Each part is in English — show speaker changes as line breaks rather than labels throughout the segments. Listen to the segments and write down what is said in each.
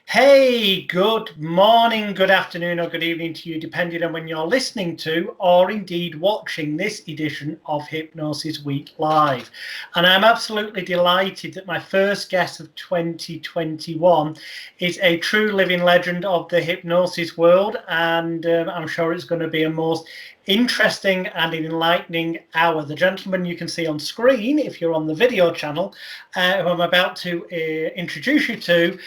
Hey, good morning, good afternoon, or good evening to you, depending on when you're listening to or indeed watching this edition of Hypnosis Week Live. And I'm absolutely delighted that my first guest of 2021 is a true living legend of the hypnosis world, and I'm sure it's going to be a most interesting and enlightening hour. The gentleman you can see on screen, if you're on the video channel, who I'm about to introduce you to,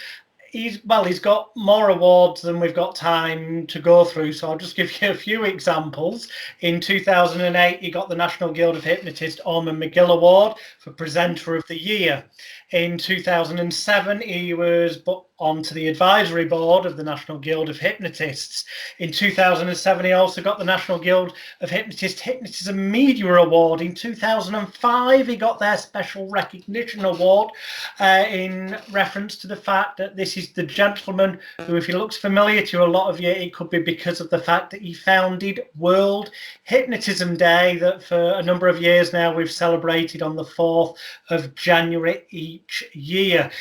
he's got more awards than we've got time to go through, so I'll just give you a few examples. In 2008, he got the National Guild of Hypnotists Orman McGill Award for Presenter of the Year. In 2007, he was put onto the advisory board of the National Guild of Hypnotists. In 2007, he also got the National Guild of Hypnotists Hypnotism Media Award. In 2005, he got their Special Recognition Award in reference to the fact that this is the gentleman who, if he looks familiar to a lot of you, it could be because of the fact that he founded World Hypnotism Day, that for a number of years now we've celebrated on the 4th of January each year.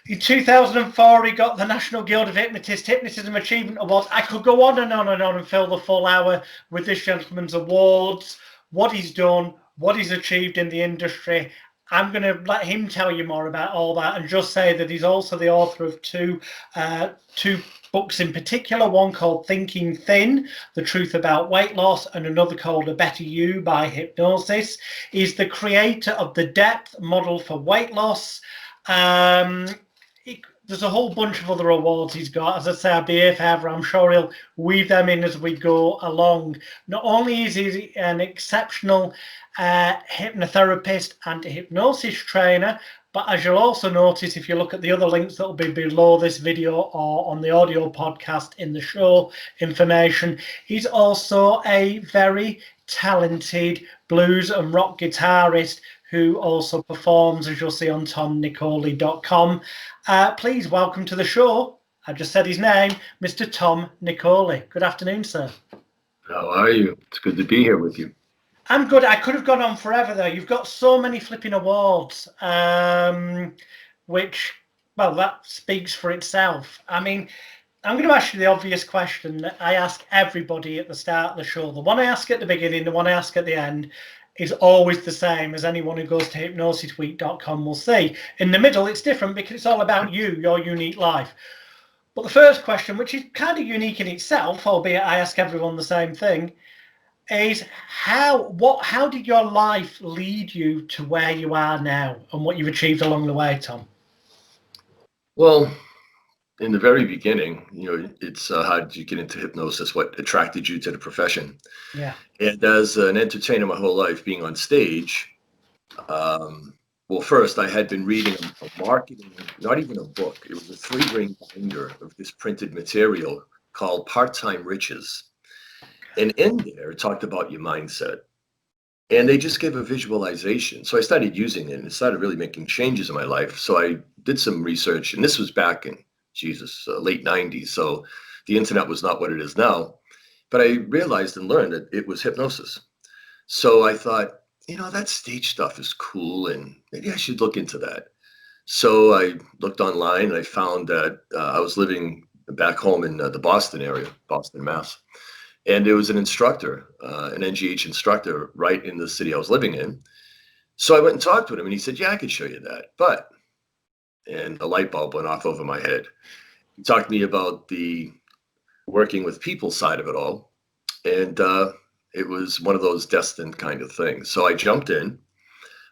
In 2004, he got the National Guild of Hypnotists Hypnotism Achievement Award. I could go on and on and on and fill the full hour with this gentleman's awards, what he's done, what he's achieved in the industry. I'm going to let him tell you more about all that, and just say that he's also the author of two books in particular, one called Thinking Thin, The Truth About Weight Loss, and another called A Better You by Hypnosis. He's the creator of the Depth Model for Weight Loss. There's a whole bunch of other awards he's got. As I say, I'll be here forever. I'm sure he'll weave them in as we go along. Not only is he an exceptional hypnotherapist and a hypnosis trainer, but as you'll also notice if you look at the other links that will be below this video or on the audio podcast in the show information, he's also a very talented blues and rock guitarist who also performs, as you'll see on tomnicoli.com. Please welcome to the show, I just said his name, Mr. Tom Nicoli. Good afternoon, sir.
How are you? It's good to be here with you.
I'm good. I could have gone on forever, though. You've got so many flipping awards, which, well, that speaks for itself. I mean, I'm going to ask you the obvious question that I ask everybody at the start of the show. The one I ask at the beginning, the one I ask at the end, is always the same, as anyone who goes to hypnosisweek.com will see. In the middle, it's different because it's all about you, your unique life. But the first question, which is kind of unique in itself, albeit I ask everyone the same thing, is how did your life lead you to where you are now and what you've achieved along the way, Tom?
Well, in the very beginning, it's how did you get into hypnosis? What attracted you to the profession?
Yeah.
And as an entertainer my whole life, being on stage, well, first I had been reading a marketing, not even a book. It was a 3-ring binder of this printed material called Part-Time Riches. And in there, it talked about your mindset. And they just gave a visualization. So I started using it and it started really making changes in my life. So I did some research, and this was back in, late 90s. So the internet was not what it is now. But I realized and learned that it was hypnosis. So I thought, that stage stuff is cool and maybe I should look into that. So I looked online and I found that I was living back home in the Boston area, Boston, Mass. And there was an instructor, an NGH instructor right in the city I was living in. So I went and talked with him and he said, yeah, I could show you that. And a light bulb went off over my head. He talked to me about the working with people side of it all. And it was one of those destined kind of things. So I jumped in.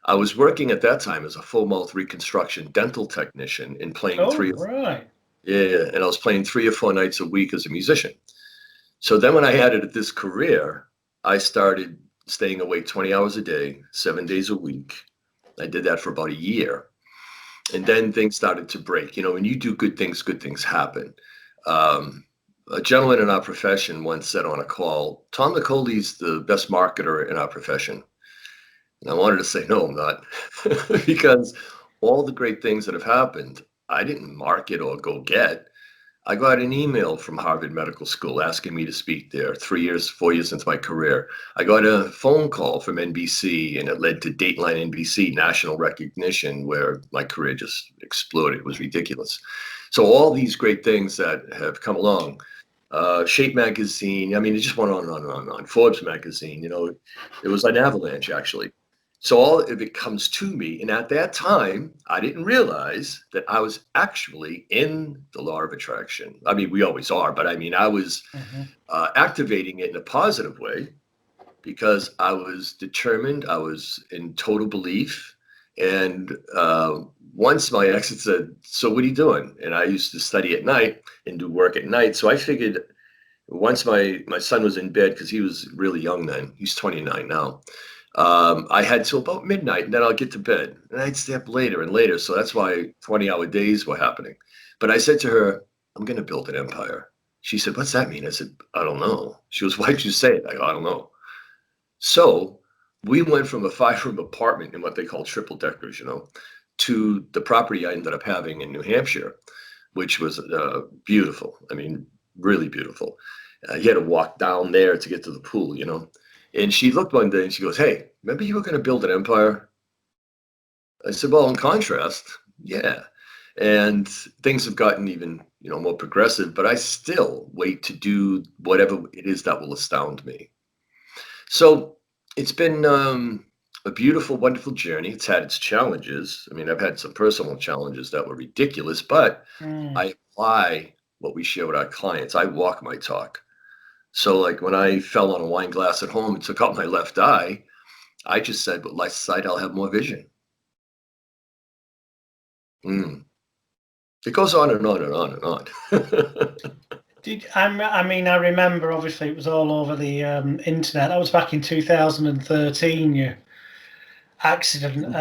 I was working at that time as a full mouth reconstruction dental technician and playing
Right.
Yeah. And I was playing 3 or 4 nights a week as a musician. So then when I added this career, I started staying awake 20 hours a day, 7 days a week. I did that for about a year. And then things started to break. When you do good things happen. A gentleman in our profession once said on a call, Tom Nicoli's the best marketer in our profession. And I wanted to say, no, I'm not. Because all the great things that have happened, I didn't market or go get. I got an email from Harvard Medical School asking me to speak there 4 years into my career. I got a phone call from NBC, and it led to Dateline NBC national recognition, where my career just exploded. It was ridiculous. So all these great things that have come along, Shape magazine, I mean, it just went on and on and on and on. Forbes magazine, it was an avalanche, actually. So all of it comes to me. And at that time, I didn't realize that I was actually in the law of attraction. I mean, we always are, but I mean, I was activating it in a positive way because I was determined. I was in total belief. And once my ex had said, "So what are you doing?" And I used to study at night and do work at night. So I figured once my son was in bed, because he was really young then, he's 29 now. I had till about midnight, and then I'll get to bed, and I'd stay up later and later. So that's why 20-hour days were happening. But I said to her, "I'm going to build an empire." She said, "What's that mean?" I said, "I don't know." She goes, "Why'd you say it?" I go, "I don't know." So we went from a 5-room apartment in what they call triple deckers, to the property I ended up having in New Hampshire, which was beautiful. I mean, really beautiful. You had to walk down there to get to the pool, And she looked one day and she goes, "Hey, remember you were going to build an empire?" I said, "Well, in contrast, yeah." And things have gotten even, more progressive, but I still wait to do whatever it is that will astound me. So it's been a beautiful, wonderful journey. It's had its challenges. I mean, I've had some personal challenges that were ridiculous, but I apply what we share with our clients. I walk my talk. So like when I fell on a wine glass at home and took out my left eye, I just said, "But left side, I'll have more vision." It goes on and on and on and on.
I remember, obviously, it was all over the internet. That was back in 2013, your accident.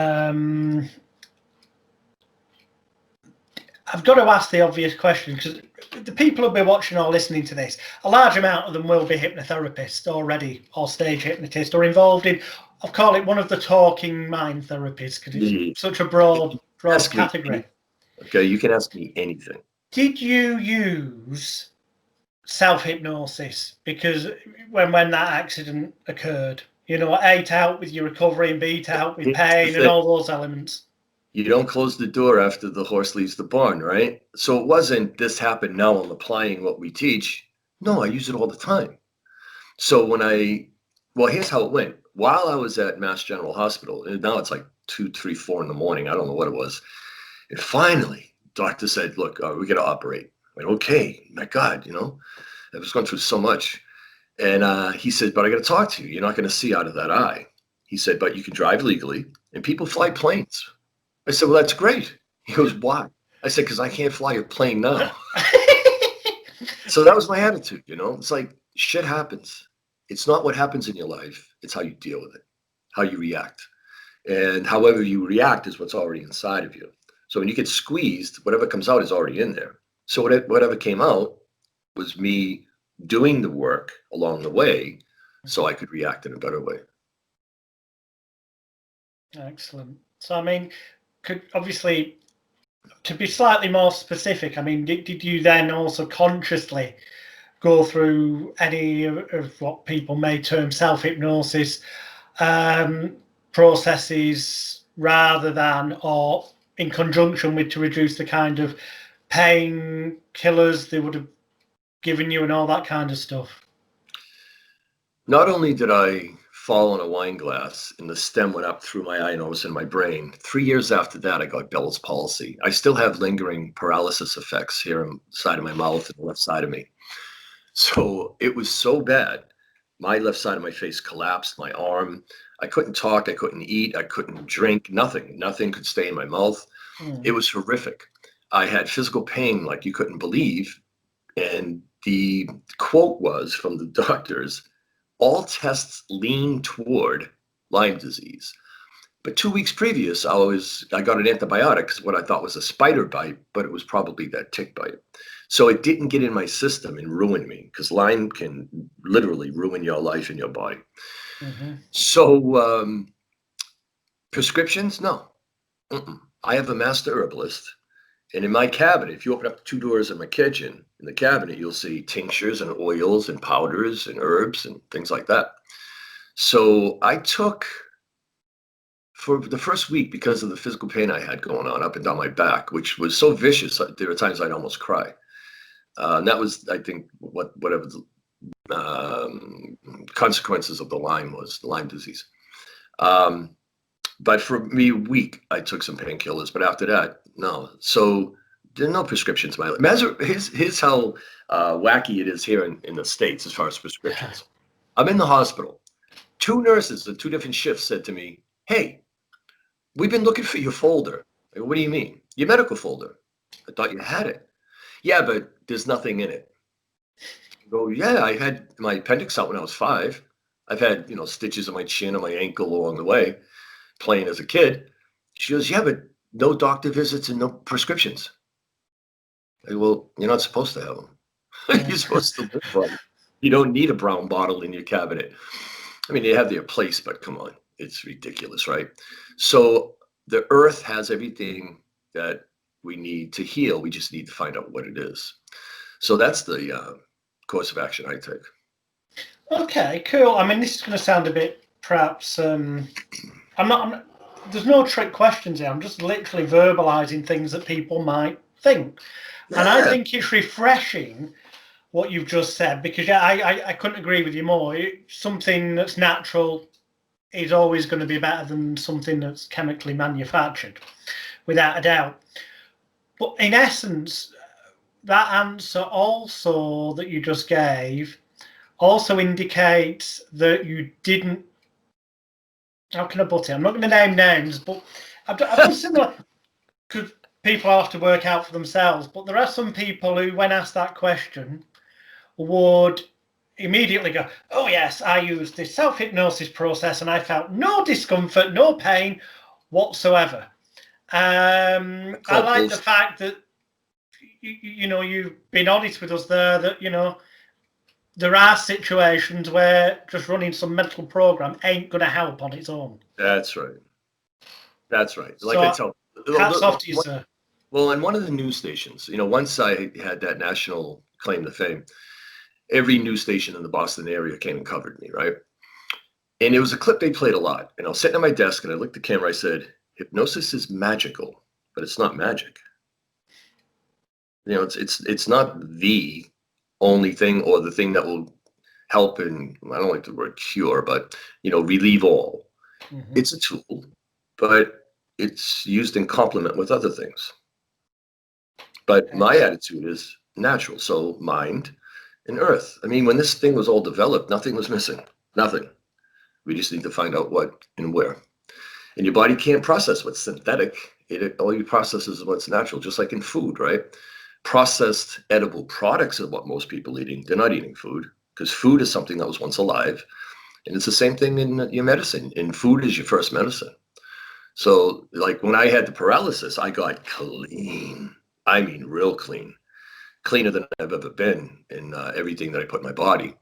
I've got to ask the obvious question, because the people who'll be watching or listening to this, a large amount of them will be hypnotherapists already, or stage hypnotists, or involved in, I'll call it one of the talking mind therapies, because it's such a broad category.
Okay, you can ask me anything.
Did you use self-hypnosis? Because when that accident occurred, A, to help with your recovery, and B, to help with pain and all those elements.
You don't close the door after the horse leaves the barn, right? So it wasn't this happened, now I'm applying what we teach. No, I use it all the time. So here's how it went. While I was at Mass General Hospital, and now it's like 2, 3, 4 in the morning, I don't know what it was. And finally, doctor said, "Look, we got to operate." I went, "Okay, my God, I was going through so much." And he said, "But I got to talk to you. You're not going to see out of that eye." He said, "But you can drive legally, and people fly planes." I said, "Well, that's great." He goes, "Why?" I said, "Because I can't fly a plane now." So that was my attitude, It's like shit happens. It's not what happens in your life. It's how you deal with it, how you react. And however you react is what's already inside of you. So when you get squeezed, whatever comes out is already in there. So whatever came out was me doing the work along the way so I could react in a better way.
Excellent. So, I mean, obviously, to be slightly more specific, I mean, did you then also consciously go through any of what people may term self-hypnosis processes, rather than, or in conjunction with, to reduce the kind of pain killers they would have given you and all that kind of stuff?
Not only did I fall on a wine glass and the stem went up through my eye and almost in my brain, 3 years after that, I got Bell's palsy. I still have lingering paralysis effects here on the side of my mouth and the left side of me. So it was so bad. My left side of my face collapsed, my arm. I couldn't talk, I couldn't eat, I couldn't drink, nothing. Nothing could stay in my mouth. It was horrific. I had physical pain like you couldn't believe. And the quote was from the doctors, "All tests lean toward Lyme disease." But 2 weeks previous, I got an antibiotic because what I thought was a spider bite, but it was probably that tick bite. So it didn't get in my system and ruin me, because Lyme can literally ruin your life and your body. So prescriptions, no. I have a master herbalist, And in my cabinet, if you open up 2 doors in my kitchen, in the cabinet, you'll see tinctures and oils and powders and herbs and things like that. So I took, for the first week, because of the physical pain I had going on up and down my back, which was so vicious, there were times I'd almost cry. And that was, I think, whatever the consequences of the Lyme disease. But for me, a week, I took some painkillers, but after that, no. So there are no prescriptions. Here's how wacky it is here in the States as far as prescriptions. I'm in the hospital. 2 nurses in 2 different shifts said to me, "Hey, we've been looking for your folder." I go, "What do you mean? Your medical folder? I thought you had it." "Yeah, but there's nothing in it." I go, "Yeah, I had my appendix out when I was 5. I've had, stitches on my chin and my ankle along the way, playing as a kid." She goes, "Yeah, but no doctor visits and no prescriptions." I go, "Well, you're not supposed to have them. You're supposed to live right. You don't need a brown bottle in your cabinet." I mean, they have their place, but come on, it's ridiculous, right? So the earth has everything that we need to heal. We just need to find out what it is. So that's the course of action I take.
Okay, cool. I mean, this is going to sound a bit, perhaps, I'm not, there's no trick questions here. I'm just literally verbalizing things that people might think.
Yeah.
And I think it's refreshing what you've just said, because I couldn't agree with you more. Something that's natural is always going to be better than something that's chemically manufactured, without a doubt. But in essence, that answer also that you just gave also indicates that you didn't, how can I put it? I'm not going to name names, but I've done similar, because people have to work out for themselves. But there are some people who, when asked that question, would immediately go, "Oh yes, I used this self-hypnosis process and I felt no discomfort, no pain whatsoever." I like the fact that you've been honest with us there, that there are situations where just running some mental program ain't going to help on its own.
That's right. That's right. Like
So,
I tell,
hats off to you, sir.
Well, on one of the news stations, once I had that national claim to fame, every news station in the Boston area came and covered me, right? And it was a clip they played a lot. And I was sitting at my desk and I looked at the camera. I said, "Hypnosis is magical, but it's not magic. It's not the only thing or the thing that will help in, I don't like the word cure, but relieve all.
Mm-hmm.
It's a tool, but it's used in complement with other things." But my attitude is natural. So mind and earth. I mean, when this thing was all developed, nothing was missing. Nothing. We just need to find out what and where. And your body can't process what's synthetic. All you processes is what's natural, just like in food, right? Processed edible products are what most people are eating. They're not eating food, because food is something that was once alive. And it's the same thing in your medicine. And food is your first medicine. So like when I had the paralysis, I got clean. I mean, real clean. Cleaner than I've ever been in everything that I put in my body.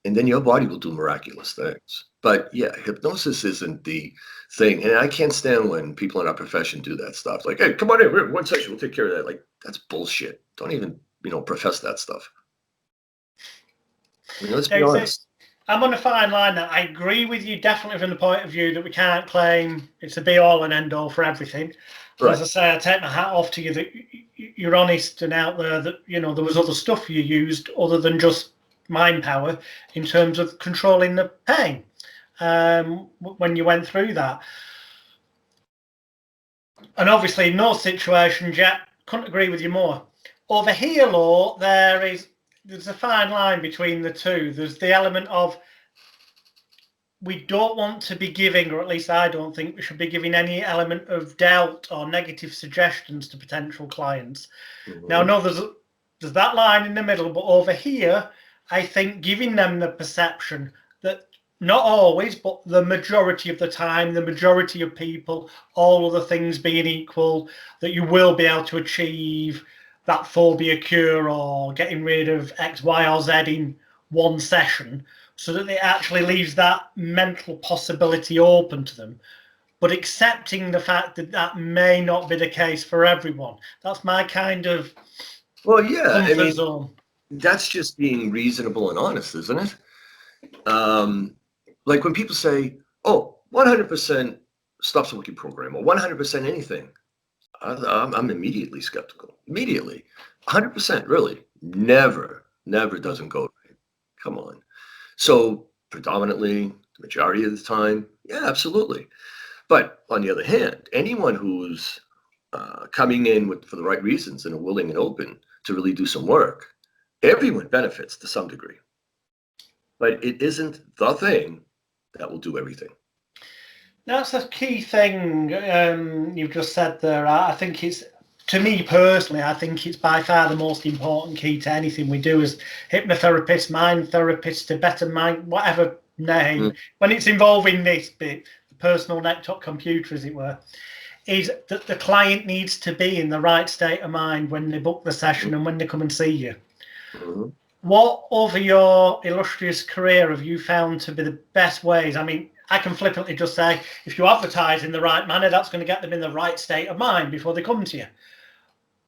And then your body will do miraculous things. But yeah, hypnosis isn't the thing. And I can't stand when people in our profession do that stuff. Like, "Hey, come on in, we're in one session, we'll take care of that." Like, that's bullshit. Don't even, profess that stuff. I mean, let's be honest.
I'm on a fine line now. I agree with you definitely from the point of view that we can't claim it's a be all and end all for everything. Right. As I say, I take my hat off to you that you're honest and out there, that there was other stuff you used other than just mind power in terms of controlling the pain when you went through that. And obviously in those situations, couldn't agree with you more. Over here, Law, there's a fine line between the two. There's the element of, we don't want to be giving, or at least I don't think we should be giving, any element of doubt or negative suggestions to potential clients. Mm-hmm. Now, no, there's that line in the middle, but over here, I think giving them the perception that, not always, but the majority of the time, the majority of people, all other things being equal, that you will be able to achieve that phobia cure or getting rid of X, Y, or Z in one session, so that it actually leaves that mental possibility open to them. but accepting the fact that that may not be the case for everyone. That's my kind of comfort zone.
That's just being reasonable and honest, isn't it? Like when people say, oh, 100% stops working program or 100% anything, I'm immediately skeptical. Immediately. 100%, really. Never doesn't go right. Come on. So predominantly, the majority of the time, yeah, absolutely. But on the other hand, anyone who's coming in for the right reasons and are willing and open to really do some work, everyone benefits to some degree. But it isn't the thing that will do everything.
That's a key thing you've just said there. I think it's, to me personally, I think it's by far the most important key to anything we do as hypnotherapists, mind therapists, to better mind, whatever name, when it's involving this bit, the personal neck-top computer, as it were, is that the client needs to be in the right state of mind when they book the session and when they come and see you. What over your illustrious career have you found to be the best ways? I mean, I can flippantly just say, if you advertise in the right manner, that's going to get them in the right state of mind before they come to you.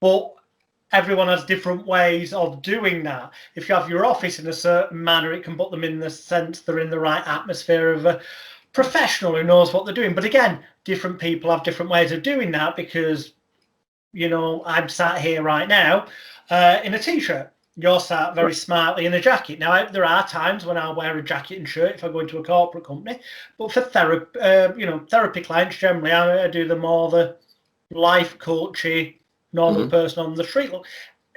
But everyone has different ways of doing that. If you have your office in a certain manner, it can put them in the sense they're in the right atmosphere of a professional who knows what they're doing. But again, different people have different ways of doing that because, you know, I'm sat here right now in a t-shirt. You're sat very smartly in a jacket. Now, there are times when I'll wear a jacket and shirt if I go into a corporate company, but for therapy clients, generally, I do the more the life coachy, normal person on the street. Look,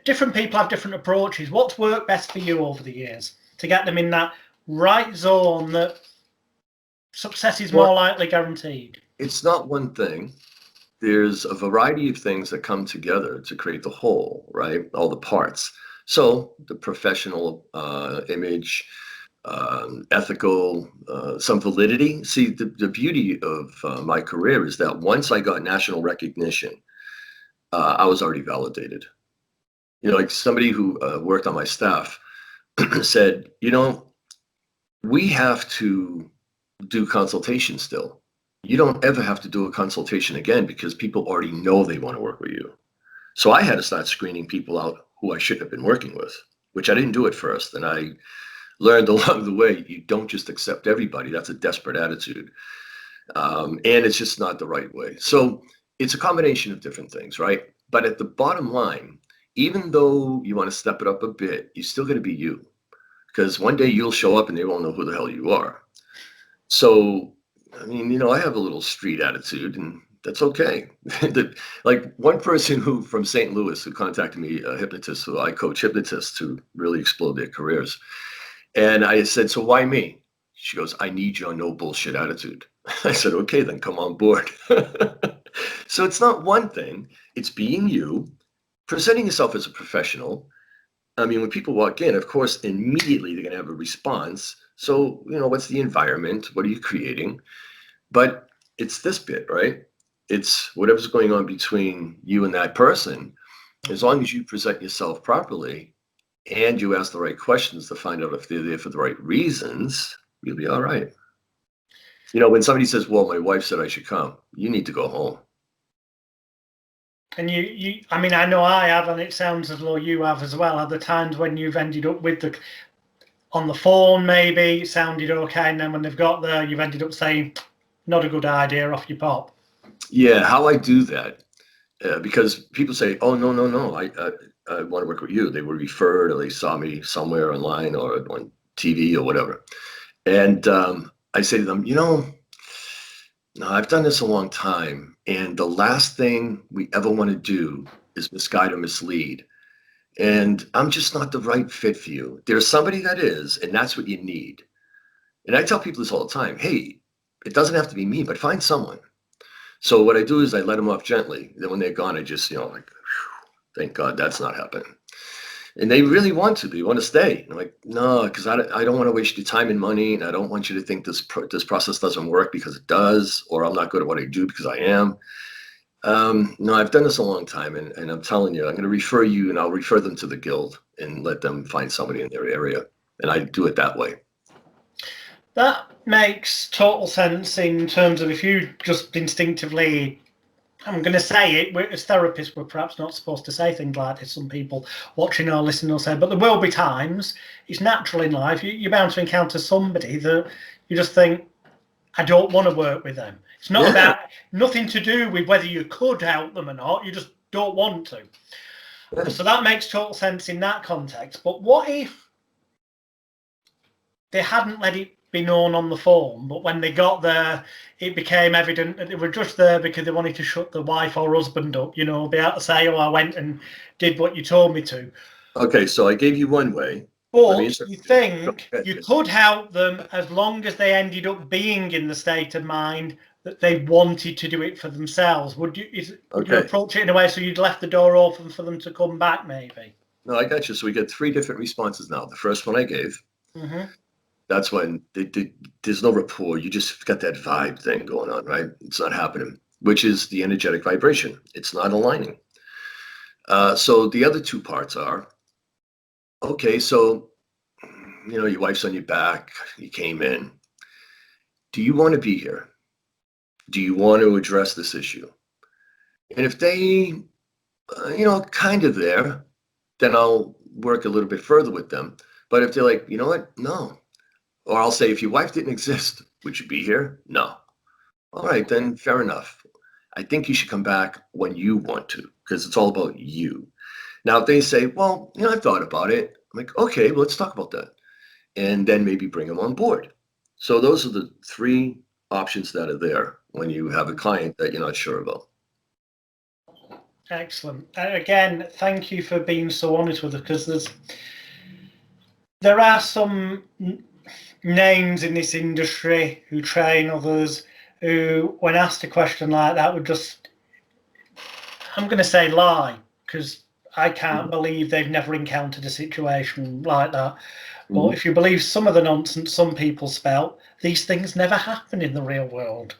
different people have different approaches. What's worked best for you over the years to get them in that right zone that success is more likely guaranteed?
It's not one thing. There's a variety of things that come together to create the whole, right? All the parts. So the professional image, ethical, some validity. See, the beauty of my career is that once I got national recognition, I was already validated. You know, like somebody who worked on my staff said, you know, we have to do consultation still. You don't ever have to do a consultation again because people already know they want to work with you. So I had to start screening people out who I shouldn't have been working with, which I didn't do at first. And I learned along the way, you don't just accept everybody. That's a desperate attitude. And it's just not the right way. So it's a combination of different things, right? But at the bottom line, even though you want to step it up a bit, you still got to be you. Because one day you'll show up and they won't know who the hell you are. So, I mean, you know, I have a little street attitude and that's okay. Like one person who from St. Louis who contacted me, a hypnotist, who I coach hypnotists to really explode their careers. And I said, so why me? She goes, I need your no bullshit attitude. I said, okay, then come on board. So it's not one thing. It's being you, presenting yourself as a professional. I mean, when people walk in, of course, immediately they're going to have a response. So, you know, what's the environment? What are you creating? But it's this bit, right? It's whatever's going on between you and that person. As long as you present yourself properly and you ask the right questions to find out if they're there for the right reasons, you'll be all right. You know, when somebody says, well, my wife said I should come, you need to go home.
And you, I mean, I know I have, and it sounds as though you have as well. Are the times when you've ended up with on the phone, maybe it sounded okay, and then when they've got there, you've ended up saying, not a good idea, off you pop?
Yeah, how I do that, because people say, oh, no, I want to work with you. They were referred or they saw me somewhere online or on TV or whatever. And I say to them, you know, no, I've done this a long time. And the last thing we ever want to do is misguide or mislead. And I'm just not the right fit for you. There's somebody that is, and that's what you need. And I tell people this all the time. Hey, it doesn't have to be me, but find someone. So what I do is I let them off gently. Then when they're gone, I just, you know, like, thank God that's not happening. And they really want to. They want to stay. I'm like, no, because I don't want to waste your time and money. And I don't want you to think this process doesn't work because it does, or I'm not good at what I do because I am. No, I've done this a long time. And I'm telling you, I'm going to refer you and I'll refer them to the guild and let them find somebody in their area. And I do it that way.
That makes total sense in terms of if you just instinctively, I'm going to say it, as therapists, we're perhaps not supposed to say things like this. Some people watching or listening will say, but there will be times, it's natural in life, you're bound to encounter somebody that you just think, I don't want to work with them. It's not about, nothing to do with whether you could help them or not, you just don't want to.
Yeah.
So that makes total sense in that context. But what if they hadn't let it be known on the phone, but when they got there, it became evident that they were just there because they wanted to shut the wife or husband up, be able to say, oh, I went and did what you told me to.
Okay, so I gave you one way.
But you think you could help them as long as they ended up being in the state of mind that they wanted to do it for themselves. Would you approach it in a way so you'd left the door open for them to come back, maybe?
No, I got you. So we get 3 different responses now. The first one I gave, that's when there's no rapport. You just got that vibe thing going on, right? It's not happening, which is the energetic vibration. It's not aligning. So the other 2 parts are, okay, so, your wife's on your back. You came in. Do you want to be here? Do you want to address this issue? And if they, kind of there, then I'll work a little bit further with them. But if they're like, you know what? No. Or I'll say, if your wife didn't exist, would you be here? No. All right, then fair enough. I think you should come back when you want to, because it's all about you. Now, if they say, well, I've thought about it. I'm like, okay, well, let's talk about that. And then maybe bring them on board. So those are the 3 options that are there when you have a client that you're not sure about.
Excellent. Again, thank you for being so honest with us, because there are some names in this industry who train others who, when asked a question like that, would just, I'm going to say lie, because I can't believe they've never encountered a situation like that. But if you believe some of the nonsense some people spout, these things never happen in the real world.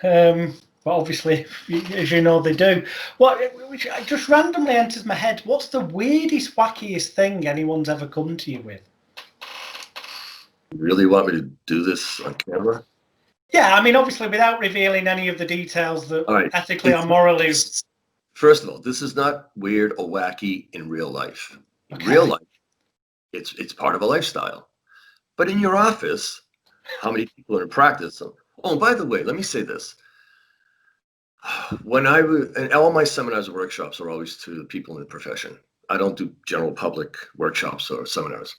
But obviously, as you know, they do. Which just randomly enters my head. What's the weirdest, wackiest thing anyone's ever come to you with?
You really want me to do this on camera?
Yeah, I mean, obviously, without revealing any of the details that ethically or morally.
First of all, this is not weird or wacky in real life. In real life, it's part of a lifestyle. But in your office, how many people are in practice? Oh, and by the way, let me say this. When and all my seminars and workshops are always to the people in the profession. I don't do general public workshops or seminars.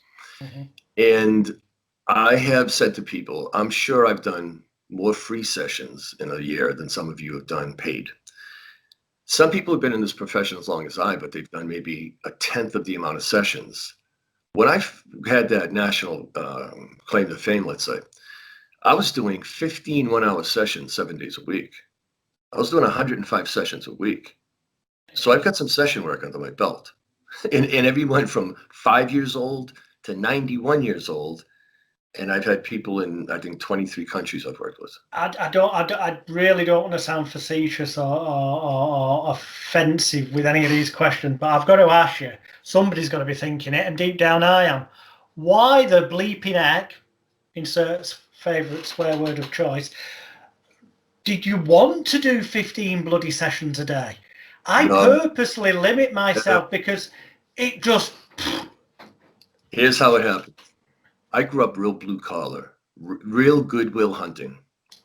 And I have said to people, I'm sure I've done more free sessions in a year than some of you have done paid. Some people have been in this profession as long as I, but they've done maybe a 10th of the amount of sessions. When I had that national claim to fame, let's say, I was doing 15 one-hour sessions 7 days a week. I was doing 105 sessions a week. So I've got some session work under my belt. And everyone from 5 years old to 91 years old. And I've had people in, I think, 23 countries I've worked with.
I really don't want to sound facetious or offensive with any of these questions, but I've got to ask you, somebody's got to be thinking it, and deep down I am. Why the bleeping heck, insert favourite swear word of choice, did you want to do 15 bloody sessions a day? I purposely limit myself because it just...
Here's how it happened. I grew up real blue collar, real Goodwill Hunting.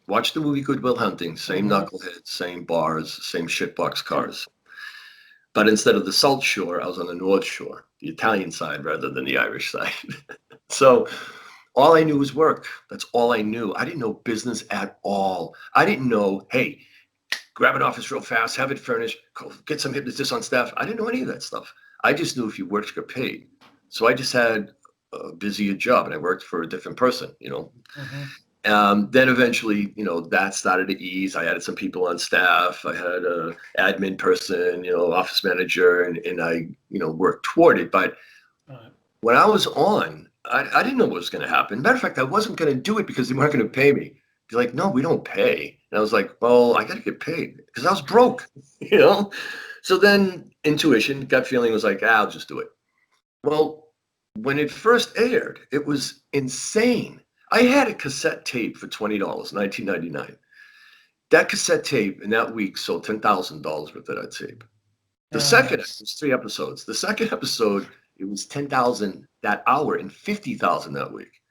Watch the movie Goodwill Hunting, same knuckleheads, same bars, same shitbox cars. But instead of the Salt Shore, I was on the North Shore, the Italian side rather than the Irish side. So all I knew was work. That's all I knew. I didn't know business at all. I didn't know, hey, grab an office real fast, have it furnished, get some hypnotists on staff. I didn't know any of that stuff. I just knew if you worked, you got paid. So I just had a busier job, and I worked for a different person, Then eventually, that started to ease. I added some people on staff. I had a admin person, office manager, and I, worked toward it. But when I was on, I didn't know what was going to happen. Matter of fact, I wasn't going to do it because they weren't going to pay me. They're like, no, we don't pay. And I was like, well, I got to get paid because I was broke, So then intuition, gut feeling was like, I'll just do it. Well, when it first aired, it was insane. I had a cassette tape for $20, 1999. That cassette tape in that week sold $10,000 worth of that tape. The second, it was 3 episodes. The second episode, it was 10,000 that hour and 50,000 that week.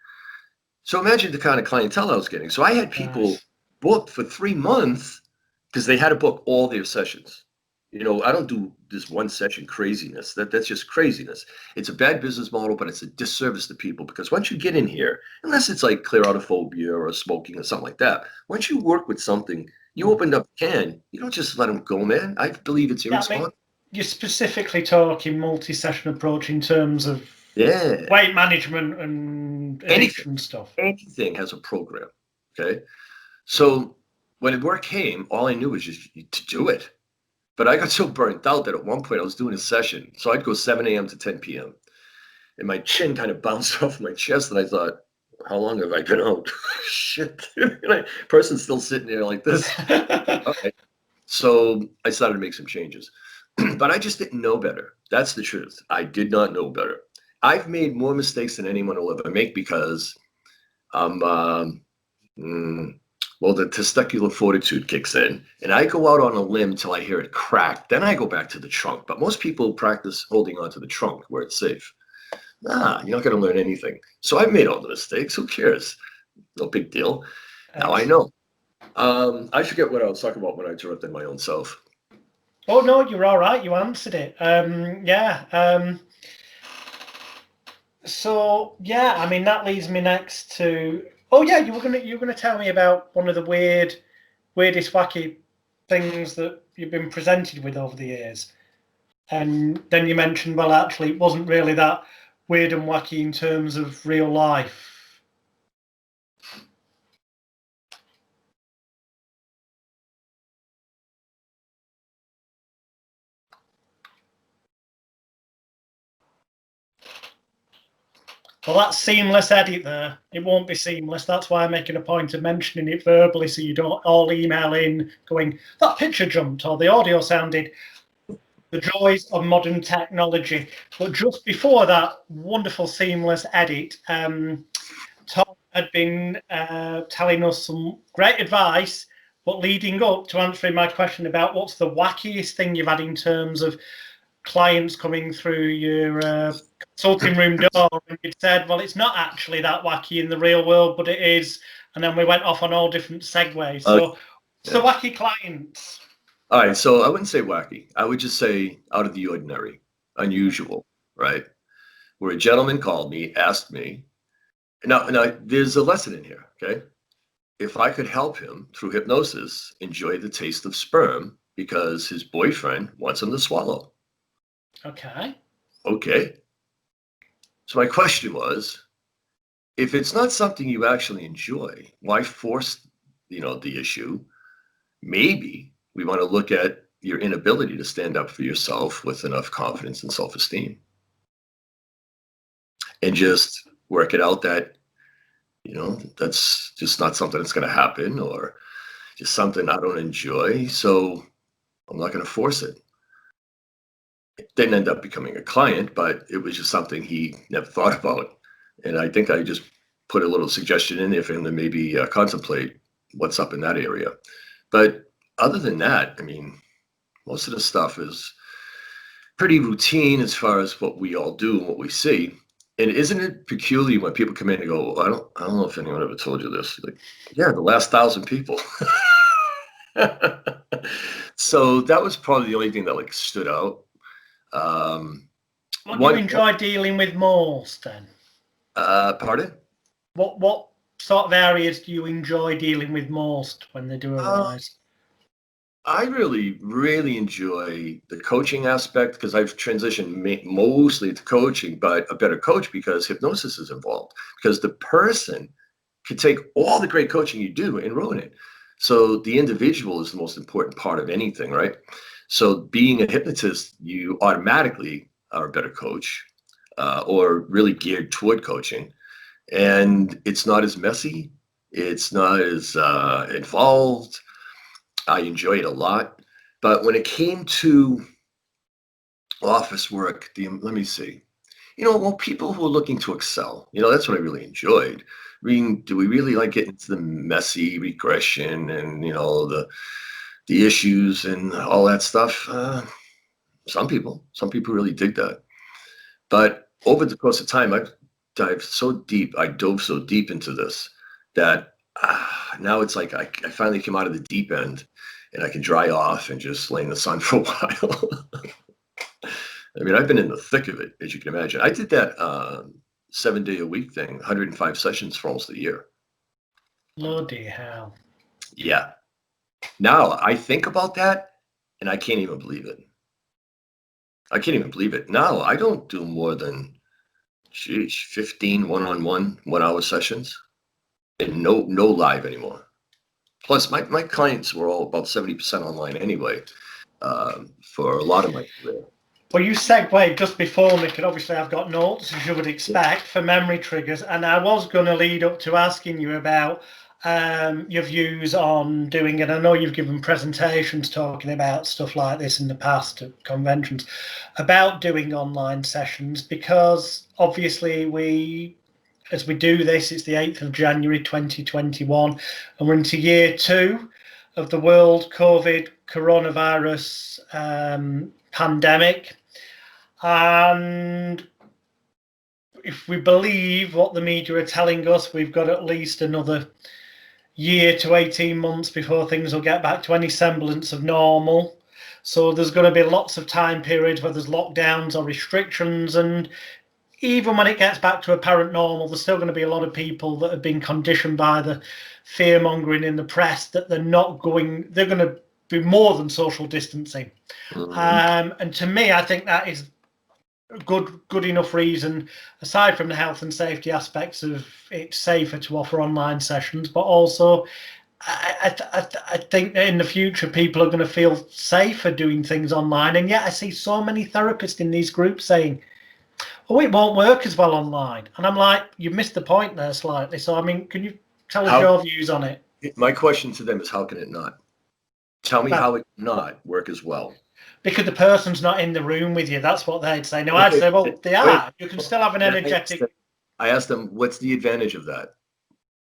So imagine the kind of clientele I was getting. So I had people booked for 3 months because they had to book all their sessions. You know, I don't do this one session craziness. That's just craziness. It's a bad business model, but it's a disservice to people because once you get in here, unless it's like clear-autophobia or smoking or something like that, once you work with something, you opened up a can, you don't just let them go, man. I believe it's irresponsible.
You're specifically talking multi-session approach in terms of weight management and addiction stuff.
Anything has a program, okay? So when work came, all I knew was just to do it. But I got so burnt out that at one point I was doing a session. So I'd go 7 a.m. to 10 p.m. And my chin kind of bounced off my chest. And I thought, how long have I been out? Shit. Person's still sitting there like this. Okay. So I started to make some changes. But I just didn't know better. That's the truth. I did not know better. I've made more mistakes than anyone will ever make because I'm, the testicular fortitude kicks in, and I go out on a limb till I hear it crack. Then I go back to the trunk. But most people practice holding on to the trunk where it's safe. Nah, you're not going to learn anything. So I've made all the mistakes. Who cares? No big deal. Now I know. I forget what I was talking about when I interrupted my own self.
Oh no, you're all right. You answered it. So yeah, I mean that leads me next to. Oh yeah, you were gonna tell me about one of the weirdest, wacky things that you've been presented with over the years, and then you mentioned, well, actually, it wasn't really that weird and wacky in terms of real life. Well, that's seamless edit there. It won't be seamless. That's why I'm making a point of mentioning it verbally so you don't all email in going, that picture jumped or the audio sounded. The joys of modern technology. But just before that wonderful seamless edit, Tom had been telling us some great advice, but leading up to answering my question about what's the wackiest thing you've had in terms of clients coming through your consulting room door, and you said, well, it's not actually that wacky in the real world, but it is. And then we went off on all different segues. So the wacky clients.
All right, so I wouldn't say wacky. I would just say out of the ordinary, unusual, right? Where a gentleman called me, asked me. Now, there's a lesson in here, okay? If I could help him through hypnosis enjoy the taste of sperm because his boyfriend wants him to swallow.
Okay.
Okay. So my question was, if it's not something you actually enjoy, why force, the issue? Maybe we want to look at your inability to stand up for yourself with enough confidence and self-esteem. And just work it out that, that's just not something that's going to happen or just something I don't enjoy. So I'm not going to force it. It didn't end up becoming a client, but it was just something he never thought about. And I think I just put a little suggestion in there for him to maybe contemplate what's up in that area. But other than that, I mean, most of the stuff is pretty routine as far as what we all do and what we see. And isn't it peculiar when people come in and go, well, I don't know if anyone ever told you this. Like, yeah, the last 1,000 people. So that was probably the only thing that stood out.
What do you enjoy dealing with most then?
Pardon?
What sort of areas do you enjoy dealing with most when they do arise?
I really, really enjoy the coaching aspect because I've transitioned mostly to coaching, but a better coach because hypnosis is involved. Because the person can take all the great coaching you do and ruin it. So the individual is the most important part of anything, right? So being a hypnotist, you automatically are a better coach or really geared toward coaching. And it's not as messy. It's not as involved. I enjoy it a lot. But when it came to office work, let me see. Well, people who are looking to excel, that's what I really enjoyed. Do we really like getting into the messy regression and, the issues and all that stuff? Some people really dig that. But over the course of time, I dove so deep into this that now it's like I finally came out of the deep end and I can dry off and just lay in the sun for a while. I mean, I've been in the thick of it, as you can imagine. I did that 7-day-a-week thing, 105 sessions for almost a year.
Bloody hell.
Yeah. Now I think about that and I can't even believe it. Now I don't do more than 15 one-on-one 1-hour sessions and no live anymore. Plus my clients were all about 70% online anyway, for a lot of my career.
Well, you segued just before me, and obviously I've got notes, as you would expect, for memory triggers, and I was going to lead up to asking you about your views on doing it. I know you've given presentations talking about stuff like this in the past at conventions, about doing online sessions, because obviously as we do this, it's the 8th of January 2021, and we're into year 2 of the world coronavirus pandemic. And if we believe what the media are telling us, we've got at least another year to 18 months before things will get back to any semblance of normal. So there's going to be lots of time periods where there's lockdowns or restrictions, and even when it gets back to apparent normal, there's still going to be a lot of people that have been conditioned by the fear mongering in the press that they're going to be more than social distancing. And to me, I think that is good enough reason, aside from the health and safety aspects of it's safer to offer online sessions, but also I think that in the future people are going to feel safer doing things online. And yet I see so many therapists in these groups saying, oh, it won't work as well online. And I'm like, you missed the point there slightly. So I mean, can you tell us your views on it?
My question to them is, how can it not? Tell me how it cannot work as well.
Because the person's not in the room with you. That's what they'd say. No, I'd say, well, they are. You can still have an energetic.
I asked them, what's the advantage of that?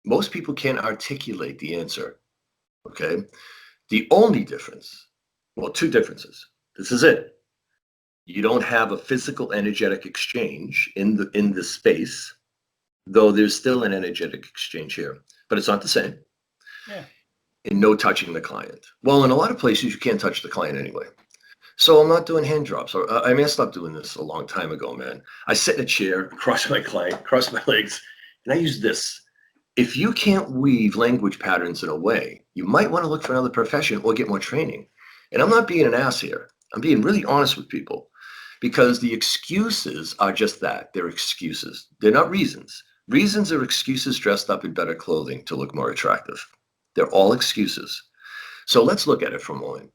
Most people can't articulate the answer. Okay. The only difference, well, 2 differences. This is it. You don't have a physical energetic exchange in the space, though there's still an energetic exchange here, but it's not the same.
Yeah.
And no touching the client. Well, in a lot of places, you can't touch the client anyway. So I'm not doing hand drops. I mean, I stopped doing this a long time ago, man. I sit in a chair, cross my legs, and I use this. If you can't weave language patterns in a way, you might want to look for another profession or get more training. And I'm not being an ass here. I'm being really honest with people, because the excuses are just that. They're excuses. They're not reasons. Reasons are excuses dressed up in better clothing to look more attractive. They're all excuses. So let's look at it for a moment.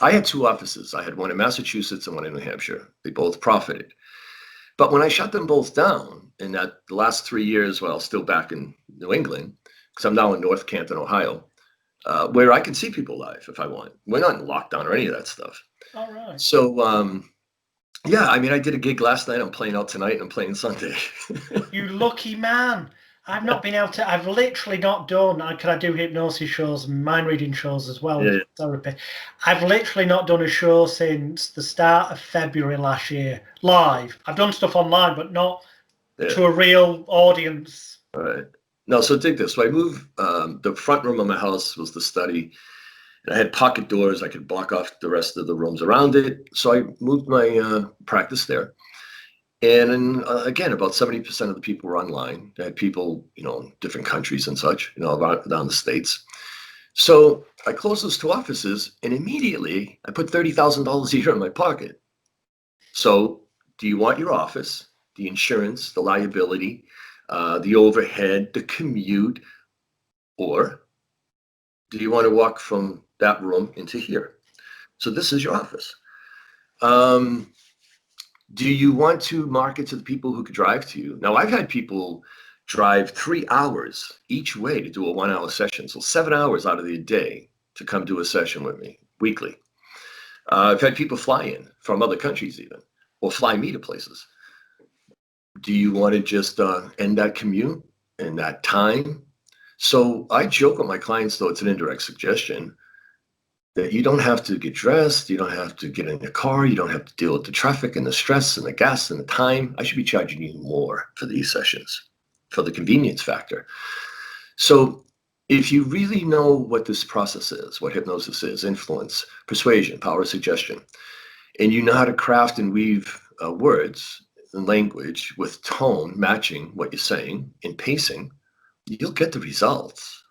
I had 2 offices. I had one in Massachusetts and one in New Hampshire. They both profited. But when I shut them both down in the last 3 years, while still back in New England, because I'm now in North Canton, Ohio, where I can see people live if I want. We're not in lockdown or any of that stuff.
All right.
So, yeah, I mean, I did a gig last night. I'm playing out tonight and I'm playing Sunday.
You lucky man. I've not been able to, I've literally not done, because I do hypnosis shows and mind reading shows as well, therapy. I've literally not done a show since the start of February last year, live. I've done stuff online, but not to a real audience.
All right. No, so dig this. So I moved, the front room of my house was the study. And I had pocket doors. I could block off the rest of the rooms around it. So I moved my practice there. And again, about 70% of the people were online. I had people, in different countries and such, down the States. So I closed those 2 offices and immediately I put $30,000 a year in my pocket. So do you want your office, the insurance, the liability, the overhead, the commute, or do you want to walk from that room into here? So this is your office. Do you want to market to the people who could drive to you? Now, I've had people drive 3 hours each way to do a 1-hour session. So 7 hours out of the day to come do a session with me weekly. I've had people fly in from other countries even, or fly me to places. Do you want to just end that commute and that time? So I joke with my clients, though it's an indirect suggestion, that you don't have to get dressed, you don't have to get in the car, you don't have to deal with the traffic and the stress and the gas and the time. I should be charging you more for these sessions, for the convenience factor. So if you really know what this process is, what hypnosis is, influence, persuasion, power of suggestion, and you know how to craft and weave words and language with tone matching what you're saying and pacing, you'll get the results.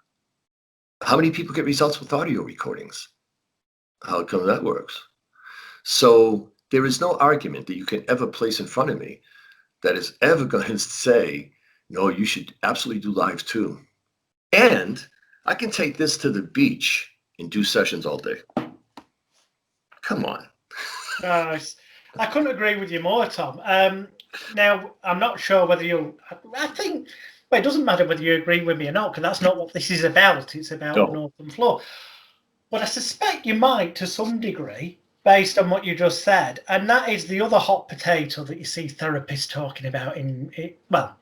How many people get results with audio recordings? How come that works? So there is no argument that you can ever place in front of me that is ever going to say, no, you should absolutely do live too. And I can take this to the beach and do sessions all day. Come on.
Nice. I couldn't agree with you more, Tom. Now, I'm not sure whether I think, well, it doesn't matter whether you agree with me or not, because that's not what this is about. It's about an open floor. But I suspect you might, to some degree, based on what you just said. And that is the other hot potato that you see therapists talking about well,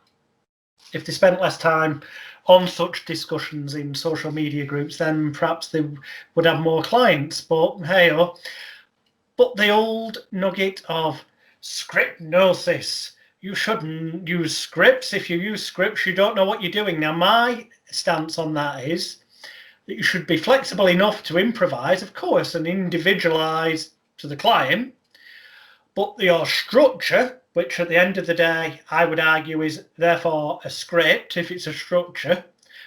if they spent less time on such discussions in social media groups, then perhaps they would have more clients. But hey-oh. But the old nugget of scriptnosis. You shouldn't use scripts. If you use scripts, you don't know what you're doing. Now, my stance on that is that you should be flexible enough to improvise, of course, and individualize to the client. But your structure, which at the end of the day, I would argue is therefore a script, if it's a structure,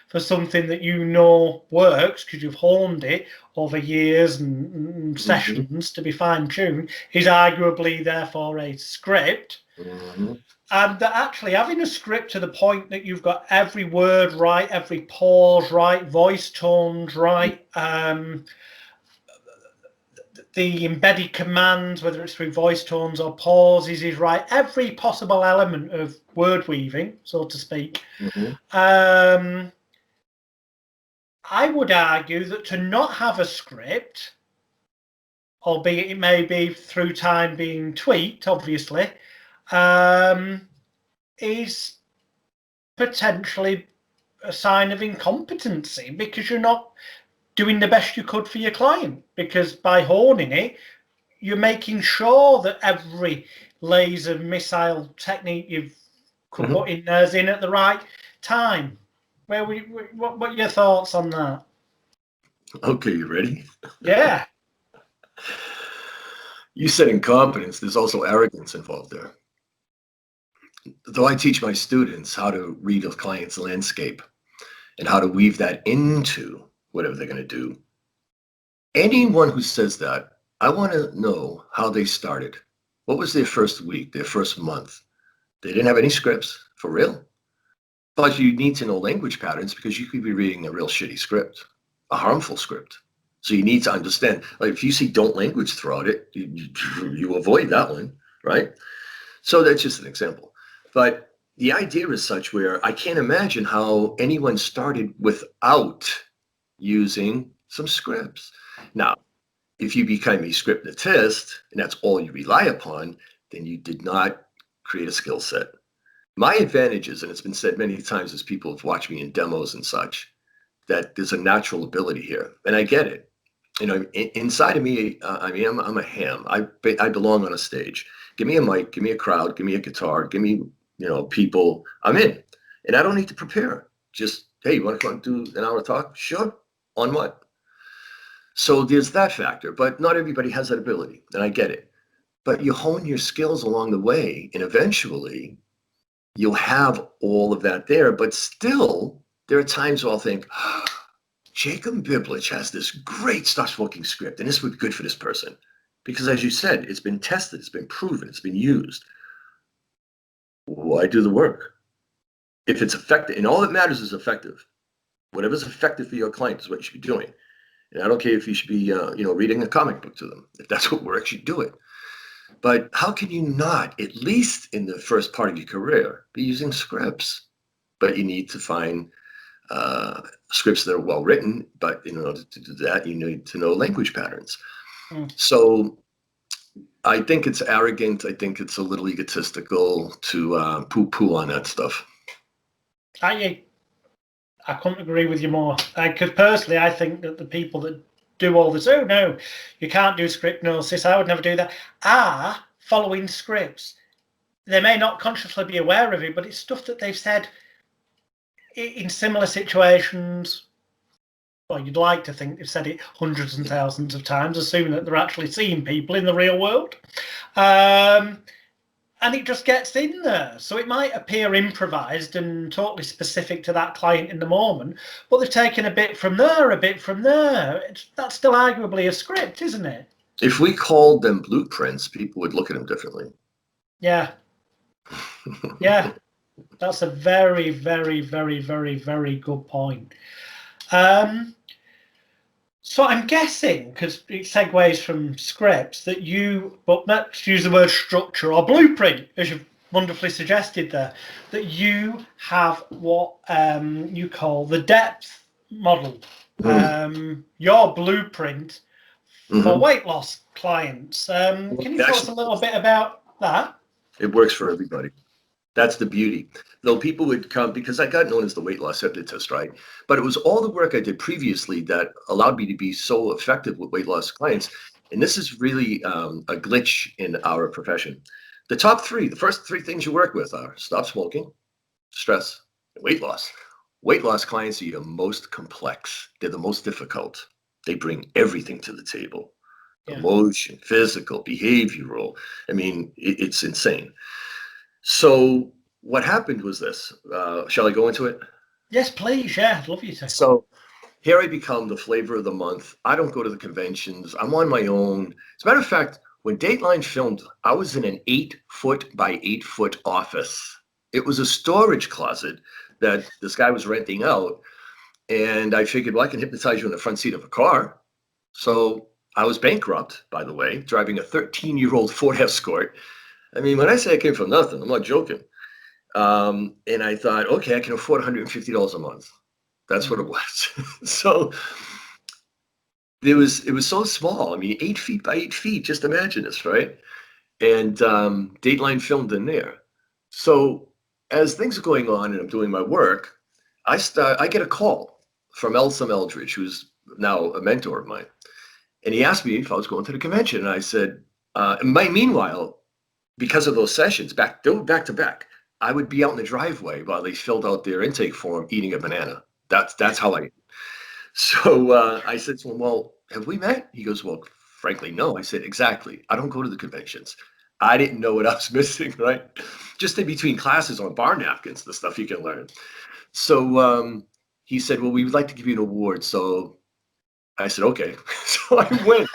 for something that you know works because you've honed it over years and sessions to be fine-tuned, is arguably therefore a script. And that actually having a script to the point that you've got every word right, every pause right, voice tones right, the embedded commands, whether it's through voice tones or pauses, is right. Every possible element of word weaving, so to speak. I would argue that to not have a script, albeit it may be through time being tweaked, obviously, is potentially a sign of incompetency, because you're not doing the best you could for your client, because by honing it, you're making sure that every laser missile technique you've put in there is in at the right time. What are your thoughts on that?
Okay, you ready?
Yeah.
You said incompetence, there's also arrogance involved there. Though I teach my students how to read a client's landscape and how to weave that into whatever they're going to do, anyone who says that, I want to know how they started. What was their first week, their first month? They didn't have any scripts, for real. But you need to know language patterns, because you could be reading a real shitty script, a harmful script. So you need to understand, like if you see don't language throughout it, you avoid that one, right? So that's just an example. But the idea is such where I can't imagine how anyone started without using some scripts. Now, if you become a scriptnotist and that's all you rely upon, then you did not create a skill set. My advantage is, and it's been said many times as people have watched me in demos and such, that there's a natural ability here. And I get it. You know, inside of me, I'm a ham. I belong on a stage. Give me a mic, give me a crowd, give me a guitar, give me, people. I'm in. And I don't need to prepare. Just, hey, you want to come do an hour talk? Sure. On what? So there's that factor. But not everybody has that ability. And I get it. But you hone your skills along the way. And eventually, you'll have all of that there. But still, there are times where I'll think, Jacob Biblich has this great soft-spoken script, and this would be good for this person. Because as you said, it's been tested, it's been proven, it's been used. Why do the work? If it's effective, and all that matters is effective. Whatever's effective for your client is what you should be doing. And I don't care if you should be, reading a comic book to them. If that's what works, you do it. But how can you not, at least in the first part of your career, be using scripts? But you need to find scripts that are well written, but in order to do that, you need to know language patterns. So I think it's arrogant. I think it's a little egotistical to poo-poo on that stuff.
I couldn't agree with you more. Because personally, I think that the people that do all this, oh no, you can't do scriptnosis, I would never do that, are following scripts. They may not consciously be aware of it, but it's stuff that they've said in similar situations. Well, you'd like to think they've said it hundreds and thousands of times, assuming that they're actually seeing people in the real world. And it just gets in there. So it might appear improvised and totally specific to that client in the moment, but they've taken a bit from there, a bit from there. That's still arguably a script, isn't it?
If we called them blueprints, people would look at them differently.
Yeah. Yeah. That's a very, very, very, very, very good point. So I'm guessing, because it segues from scripts, that but let's use the word structure or blueprint, as you've wonderfully suggested there, that you have what you call the depth model, your blueprint for weight loss clients. Can you tell us a little bit about that?
It works for everybody. That's the beauty. Though people would come, because I got known as the weight loss hypnotist, right? But it was all the work I did previously that allowed me to be so effective with weight loss clients. And this is really a glitch in our profession. The first three things you work with are stop smoking, stress, and weight loss. Weight loss clients are your most complex. They're the most difficult. They bring everything to the table. Yeah. Emotion, physical, behavioral. I mean, it's insane. So what happened was this. Shall I go into it?
Yes, please. Yeah, I'd love you to.
So here I become the flavor of the month. I don't go to the conventions. I'm on my own. As a matter of fact, when Dateline filmed, I was in an 8-foot by 8-foot office. It was a storage closet that this guy was renting out. And I figured, well, I can hypnotize you in the front seat of a car. So I was bankrupt, by the way, driving a 13-year-old Ford Escort. I mean, when I say I came from nothing, I'm not joking. And I thought, okay, I can afford $150 a month. That's what it was. So it was so small. I mean, 8 feet by 8 feet. Just imagine this, right? And Dateline filmed in there. So as things are going on and I'm doing my work, I get a call from Elsom Eldridge, who's now a mentor of mine. And he asked me if I was going to the convention. And I said, meanwhile, because of those sessions, back to back, I would be out in the driveway while they filled out their intake form, eating a banana. That's how I. So I said to him, "Well, have we met?" He goes, "Well, frankly, no." I said, "Exactly. I don't go to the conventions. I didn't know what I was missing, right? Just in between classes on bar napkins, the stuff you can learn." So he said, "Well, we would like to give you an award." So I said, "Okay." So I went.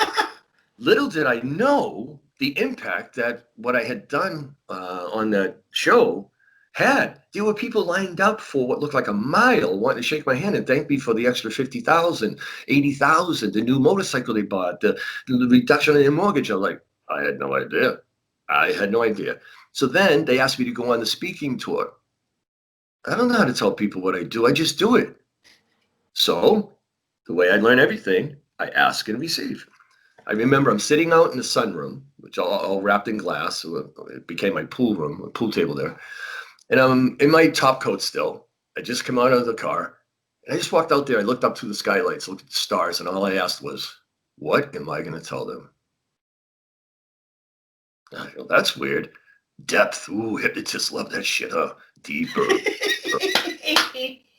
Little did I know the impact that what I had done on that show had. There were people lined up for what looked like a mile wanting to shake my hand and thank me for the extra 50,000, 80,000, the new motorcycle they bought, the reduction in their mortgage. I'm like, I had no idea. I had no idea. So then they asked me to go on the speaking tour. I don't know how to tell people what I do. I just do it. So the way I learn everything, I ask and receive. I remember I'm sitting out in the sunroom, which all wrapped in glass. So it became my pool room, a pool table there. And I'm in my top coat still. I just come out of the car. And I just walked out there. I looked up through the skylights, looked at the stars, and all I asked was, what am I going to tell them? I go, that's weird. Depth. Ooh, hypnotists love that shit, huh? Deeper.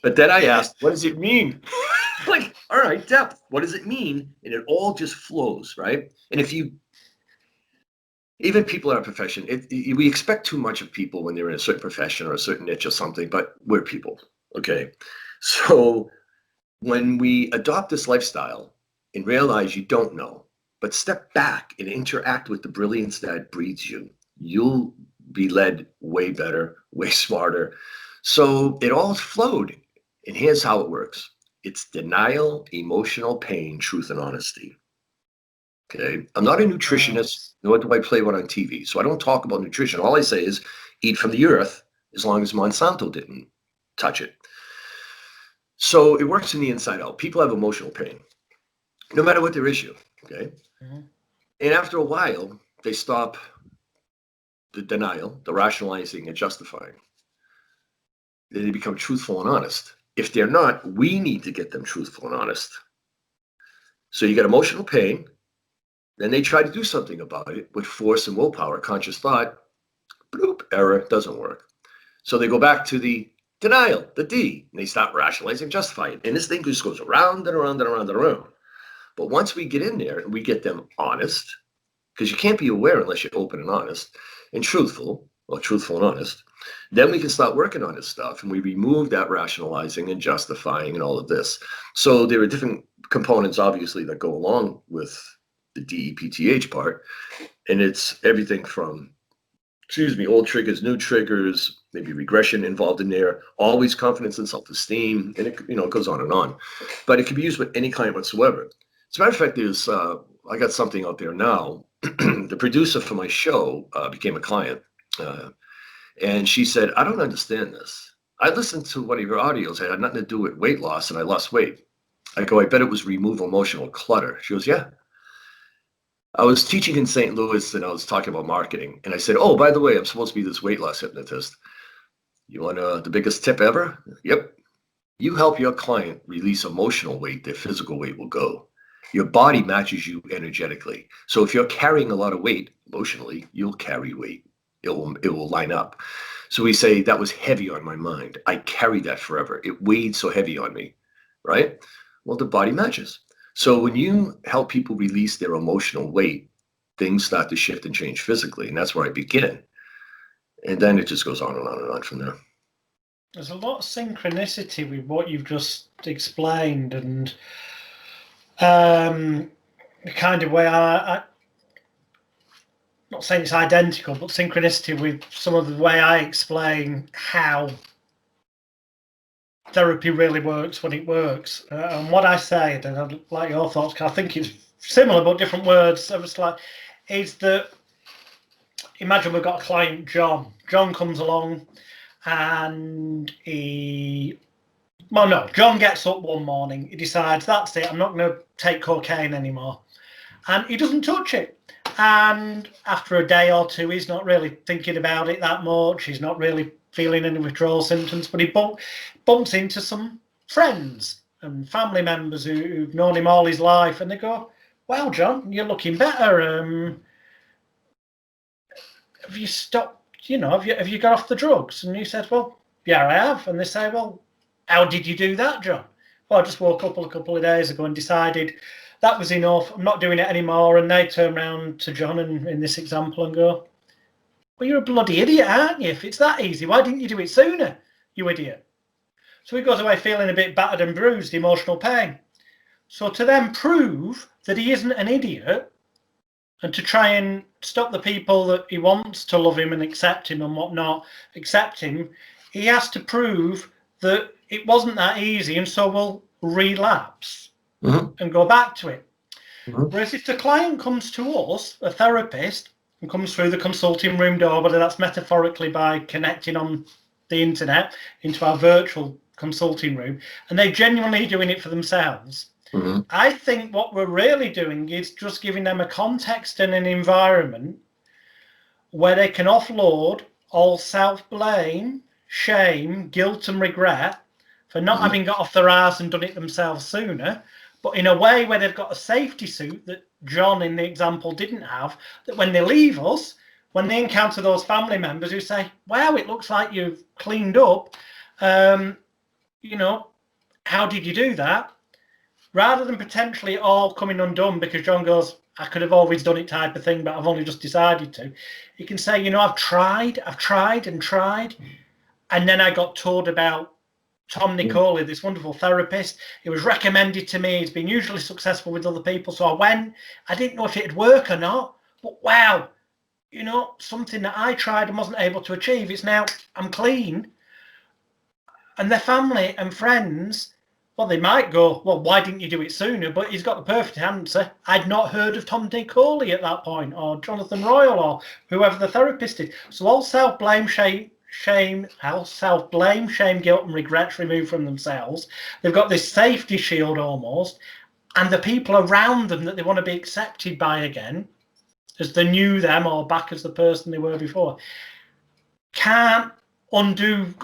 But then I asked, what does it mean? Like, all right, depth. What does it mean? And it all just flows, right? And even people in our profession, we expect too much of people when they're in a certain profession or a certain niche or something, but we're people, okay? So when we adopt this lifestyle and realize you don't know, but step back and interact with the brilliance that breeds you, you'll be led way better, way smarter. So it all flowed. And here's how it works. It's denial, emotional pain, truth, and honesty. Okay. I'm not a nutritionist, nor do I play one on TV. So I don't talk about nutrition. All I say is eat from the earth as long as Monsanto didn't touch it. So it works from the inside out. People have emotional pain, no matter what their issue. Okay. Mm-hmm. And after a while, they stop the denial, the rationalizing and justifying. Then they become truthful and honest. If they're not, we need to get them truthful and honest. So you get emotional pain, then they try to do something about it with force and willpower, conscious thought, bloop, error, doesn't work. So they go back to the denial, the D, and they stop rationalizing, justifying. And this thing just goes around and around and around and around. But once we get in there and we get them honest, because you can't be aware unless you're open and honest and truthful, or truthful and honest, then we can start working on this stuff and we remove that rationalizing and justifying and all of this. So there are different components, obviously, that go along with the DEPTH part. And it's everything from, old triggers, new triggers, maybe regression involved in there, always confidence and self-esteem, and it goes on and on. But it can be used with any client whatsoever. As a matter of fact, there's I got something out there now. The producer for my show became a client, and she said, "I don't understand this. I listened to one of your audios. It had nothing to do with weight loss, and I lost weight." I go, "I bet it was remove emotional clutter." She goes, "Yeah." I was teaching in St. Louis, and I was talking about marketing, and I said, "Oh, by the way, I'm supposed to be this weight loss hypnotist. You want the biggest tip ever?" "Yep. You help your client release emotional weight, their physical weight will go. Your body matches you energetically. So if you're carrying a lot of weight emotionally, you'll carry weight. It will line up." So we say, that was heavy on my mind. I carried that forever. It weighed so heavy on me, right? Well, the body matches. So when you help people release their emotional weight, things start to shift and change physically. And that's where I begin. And then it just goes on and on and on from there.
There's a lot of synchronicity with what you've just explained, and the kind of way I'm not saying it's identical, but synchronicity with some of the way I explain how therapy really works when it works. And what I say, and I'd like your thoughts, because I think it's similar but different words. So it's like, is that, imagine we've got a client, John. John comes along and John gets up one morning. He decides, that's it, I'm not going to take cocaine anymore. And he doesn't touch it. And after a day or two, he's not really thinking about it that much. He's not really feeling any withdrawal symptoms, but he bumps into some friends and family members who've known him all his life, and they go, "Well, John, you're looking better. Have you stopped? Have you got off the drugs?" And he says, "Well, yeah, I have." And they say, "Well, how did you do that, John?" "Well, I just woke up a couple of days ago and decided that was enough. I'm not doing it anymore." And they turn around to John and in this example and go, "Well, you're a bloody idiot, aren't you? If it's that easy, why didn't you do it sooner, you idiot?" So he goes away feeling a bit battered and bruised, emotional pain. So to then prove that he isn't an idiot, and to try and stop the people that he wants to love him and accept him and whatnot, accept him, he has to prove that it wasn't that easy, and so we'll relapse and go back to it. Whereas if the client comes to us, a therapist, and comes through the consulting room door, whether that's metaphorically by connecting on the internet into our virtual consulting room, and they're genuinely doing it for themselves, I think what we're really doing is just giving them a context and an environment where they can offload all self-blame, shame, guilt and regret for not having got off their arse and done it themselves sooner, but in a way where they've got a safety suit that John in the example didn't have, that when they leave us, when they encounter those family members who say, "Wow, it looks like you've cleaned up, how did you do that?" Rather than potentially all coming undone because John goes, "I could have always done it" type of thing, but I've only just decided to. You can say, I've tried and tried. And then I got told about Tom Nicoli, this wonderful therapist. It was recommended to me. He's been usually successful with other people. So I went. I didn't know if it'd work or not. But wow, something that I tried and wasn't able to achieve. It's now, I'm clean. And their family and friends, well, they might go, "Well, why didn't you do it sooner?" But he's got the perfect answer. I'd not heard of Tom Nicoli at that point, or Jonathan Royal, or whoever the therapist is. So all self-blame, shame, guilt and regrets removed from themselves. They've got this safety shield almost, and the people around them that they want to be accepted by again as they knew them or back as the person they were before, can't undo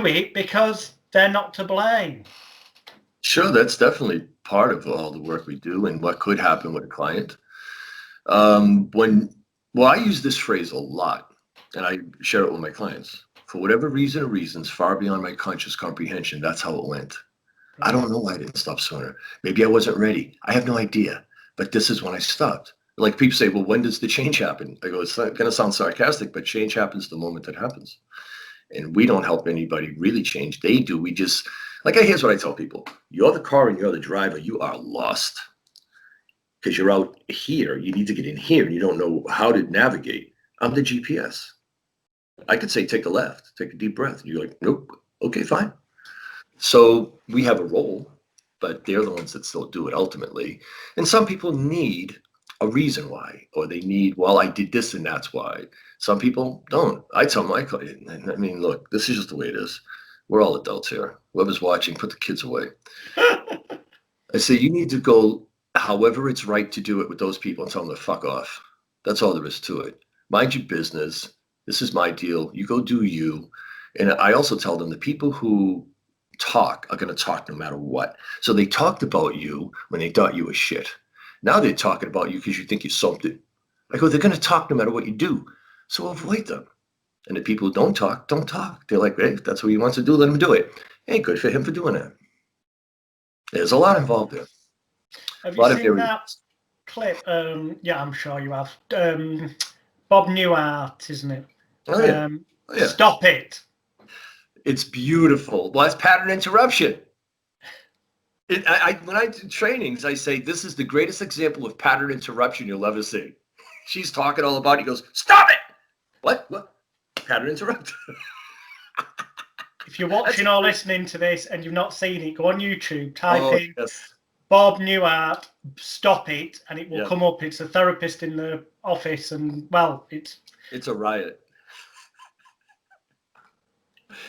it because they're not to blame.
Sure, that's definitely part of all the work we do and what could happen with a client. I use this phrase a lot, and I share it with my clients. For whatever reason or reasons far beyond my conscious comprehension, that's how it went. I don't know why I didn't stop sooner. Maybe I wasn't ready. I have no idea. But this is when I stopped. Like people say, well, when does the change happen? I go, it's not going to sound sarcastic, but change happens the moment it happens. And we don't help anybody really change. They do. We just, here's what I tell people. You're the car and you're the driver. You are lost. Because you're out here. You need to get in here and you don't know how to navigate. I'm the GPS. I could say, take a left, take a deep breath. And you're like, nope. Okay, fine. So we have a role, but they're the ones that still do it ultimately. And some people need a reason why, or they need, well, I did this and that's why. Some people don't. I tell my client, I mean, look, this is just the way it is. We're all adults here. Whoever's watching, put the kids away. I say, you need to go however it's right to do it with those people and tell them to fuck off. That's all there is to it. Mind your business. This is my deal. You go do you. And I also tell them the people who talk are going to talk no matter what. So they talked about you when they thought you were shit. Now they're talking about you because you think you're something. I go, they're going to talk no matter what you do. So avoid them. And the people who don't talk, don't talk. They're like, hey, if that's what he wants to do, let him do it. Hey, good for him for doing that. There's a lot involved there.
Have you seen that clip? Yeah, I'm sure you have. Bob Newhart, isn't it?
Oh, yeah.
Stop it.
It's beautiful. Well, that's pattern interruption. When I do trainings, I say, this is the greatest example of pattern interruption you'll ever see. She's talking all about it. He goes, stop it. What? Pattern interrupt.
If you're watching or listening to this and you've not seen it, go on YouTube, type in Bob Newhart, stop it, and it will come up. It's a therapist in the office, and well, it's
a riot.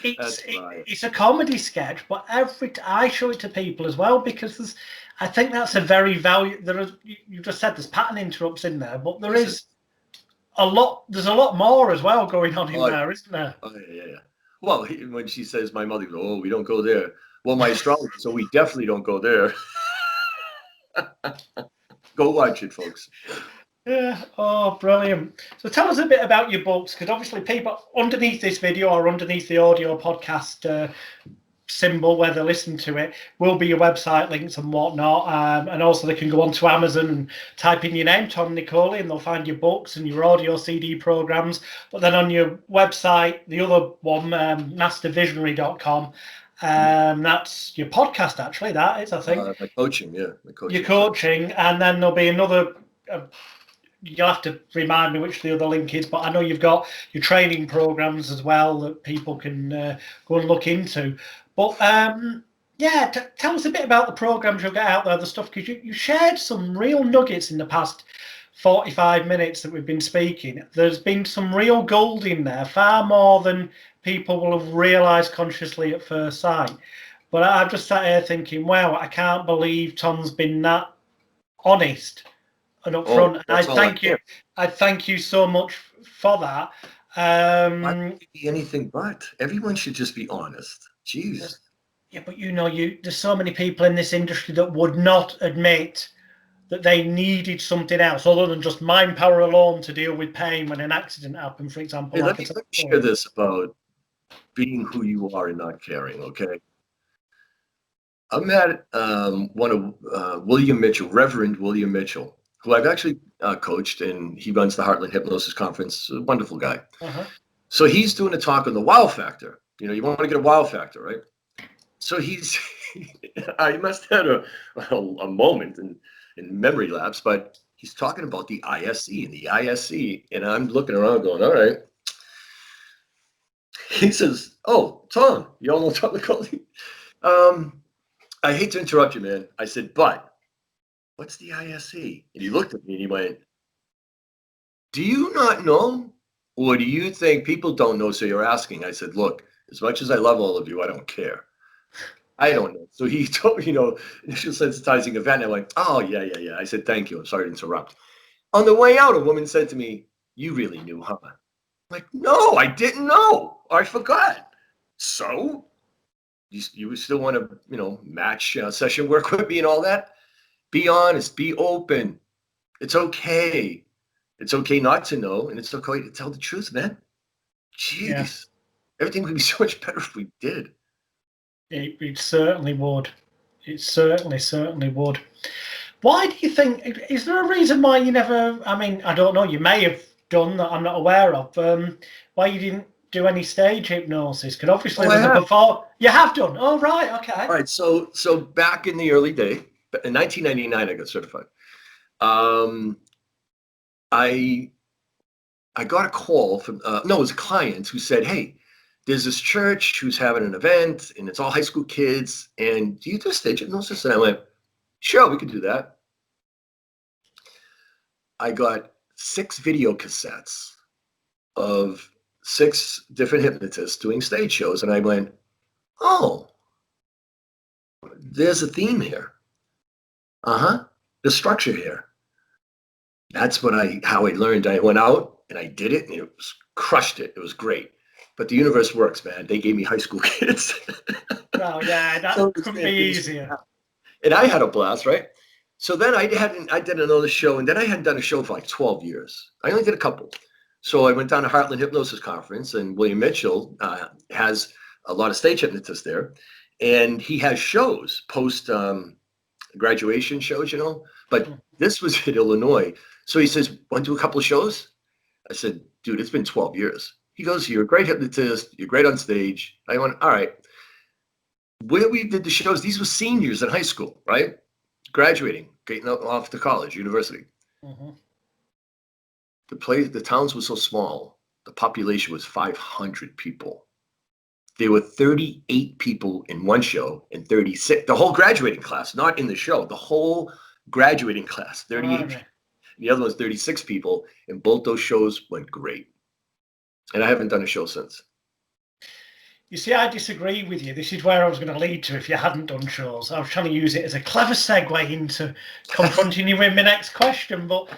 It's a comedy sketch, but I show it to people as well because I think that's a very you just said there's pattern interrupts in there, but there's a lot more as well going on in there, isn't there?
Oh yeah. Well, when she says my mother, oh, we don't go there. Well, my astrologer, so we definitely don't go there. Go watch it, folks.
Yeah. Oh, brilliant. So tell us a bit about your books, because obviously people underneath this video or underneath the audio podcast symbol where they listen to it will be your website links and whatnot, and also they can go onto Amazon and type in your name, Tom Nicoli, and they'll find your books and your audio CD programs. But then on your website, the other one, mastervisionary.com, that's your podcast, actually. That is, I think,
my coaching.
Your coaching, and then there'll be another. You'll have to remind me which the other link is, but I know you've got your training programs as well that people can go and look into. But tell us a bit about the programs you'll get out there, the stuff, because you shared some real nuggets in the past 45 minutes that we've been speaking. There's been some real gold in there, far more than people will have realised consciously at first sight. But I've just sat here thinking, wow, I can't believe Tom's been that honest and up front. I thank you so much for that.
Why would it be anything but? Everyone should just be honest. Jeez.
Yeah, but there's so many people in this industry that would not admit that they needed something else other than just mind power alone to deal with pain when an accident happened, for example.
Hey, let me share this about being who you are and not caring, okay? I met one of William Mitchell, Reverend William Mitchell, who I've actually coached, and he runs the Heartland Hypnosis Conference. A wonderful guy. So he's doing a talk on the wow factor. You want to get a wow factor, right? So I must have had a moment in memory lapse, but he's talking about the ISE and the ISE, and I'm looking around going, all right. He says, oh, Tom, you all know Tom Nicoli? I hate to interrupt you, man. I said, but what's the ISE? And he looked at me and he went, do you not know? Or do you think people don't know, so you're asking? I said, look, as much as I love all of you, I don't care. I don't know. So he told me, initial sensitizing event. I went, oh, yeah. I said, thank you. I'm sorry to interrupt. On the way out, a woman said to me, "You really knew, huh?" I'm like, "No, I didn't know. I forgot." So you still want to, match session work with me and all that? Be honest, be open. It's okay. It's okay not to know, and it's okay to tell the truth, man.
Yeah,
Jeez, everything would be so much better if we did.
it certainly would. It certainly would. Why do you think? Is there a reason why you never? I mean, I don't know. You may have done that. I'm not aware of. Why you didn't do any stage hypnosis? Because obviously
Oh, I
there's a
have.
before. You have done. Oh, right. Okay.
All right, so back in the early day, in 1999, I got certified. Um, I I got a call from no, it was a client who said, "Hey, there's this church who's having an event, and it's all high school kids. And do you do stage hypnosis?" And I went, "Sure, we could do that." I got 6 video cassettes of 6 different hypnotists doing stage shows, and I went, "Oh, there's a theme here. Uh-huh. The structure here." That's how I learned. I went out and I did it, and it was crushed it. It was great. But the universe works, man. They gave me high school kids.
Well, yeah, that
So
couldn't be easier.
and I had a blast, right? So then I did another show, and then I hadn't done a show for like 12 years. I only did a couple. So I went down to Heartland Hypnosis Conference, and William Mitchell has a lot of stage hypnotists there, and he has shows post graduation shows, But this was in Illinois, so he says, "Want to do a couple of shows?" I said, "Dude, it's been 12 years." He goes, "You're a great hypnotist. You're great on stage." I went, "All right." Where we did the shows, these were seniors in high school, right? Graduating, getting off to college, university.
Mm-hmm.
The towns were so small. The population was 500 people. There were 38 people in one show and 36, the whole graduating class, not in the show, the whole graduating class, 38.
Right.
The other one's 36 people, and both those shows went great. And I haven't done a show since.
You see, I disagree with you. This is where I was going to lead to if you hadn't done shows. I was trying to use it as a clever segue into confronting you with my next question, but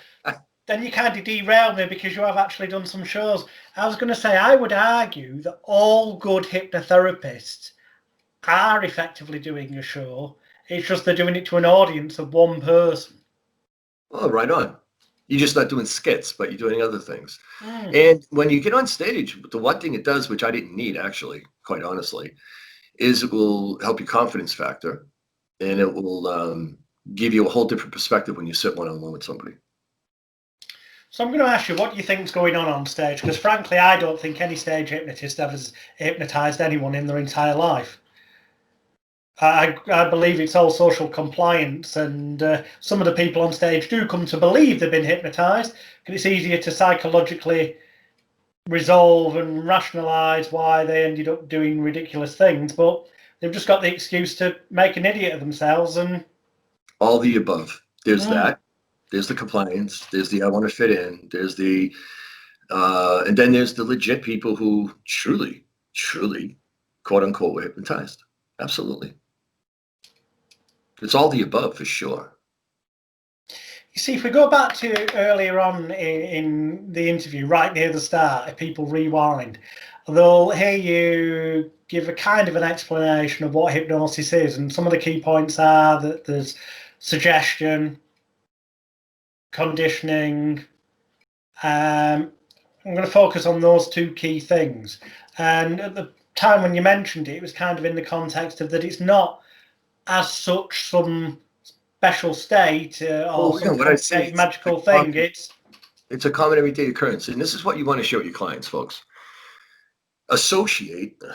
then you kind of derailed me because you have actually done some shows. I was going to say, I would argue that all good hypnotherapists are effectively doing a show. It's just they're doing it to an audience of one person.
Oh, right on. You're just not doing skits, but you're doing other things. And when you get on stage, the one thing it does, which I didn't need actually, quite honestly, is it will help your confidence factor, and it will give you a whole different perspective when you sit one-on-one with somebody.
So I'm going to ask you, what do you think's going on stage? Because frankly, I don't think any stage hypnotist ever hypnotized anyone in their entire life. I believe it's all social compliance, and some of the people on stage do come to believe they've been hypnotized, because it's easier to psychologically resolve and rationalize why they ended up doing ridiculous things, but they've just got the excuse to make an idiot of themselves. And
all the above. There's that. There's the compliance. There's the I want to fit in. There's the and then there's the legit people who truly, quote unquote, were hypnotized. Absolutely. It's all the above for sure.
You see, if we go back to earlier on in the interview, right near the start, if people rewind, they'll hear you give a kind of an explanation of what hypnosis is. And some of the key points are that there's suggestion, conditioning. I'm going to focus on those 2 key things. And at the time when you mentioned it, it was kind of in the context of that it's not as such some special state or some magical thing.
It's a common everyday occurrence, and this is what you want to show your clients, folks. Association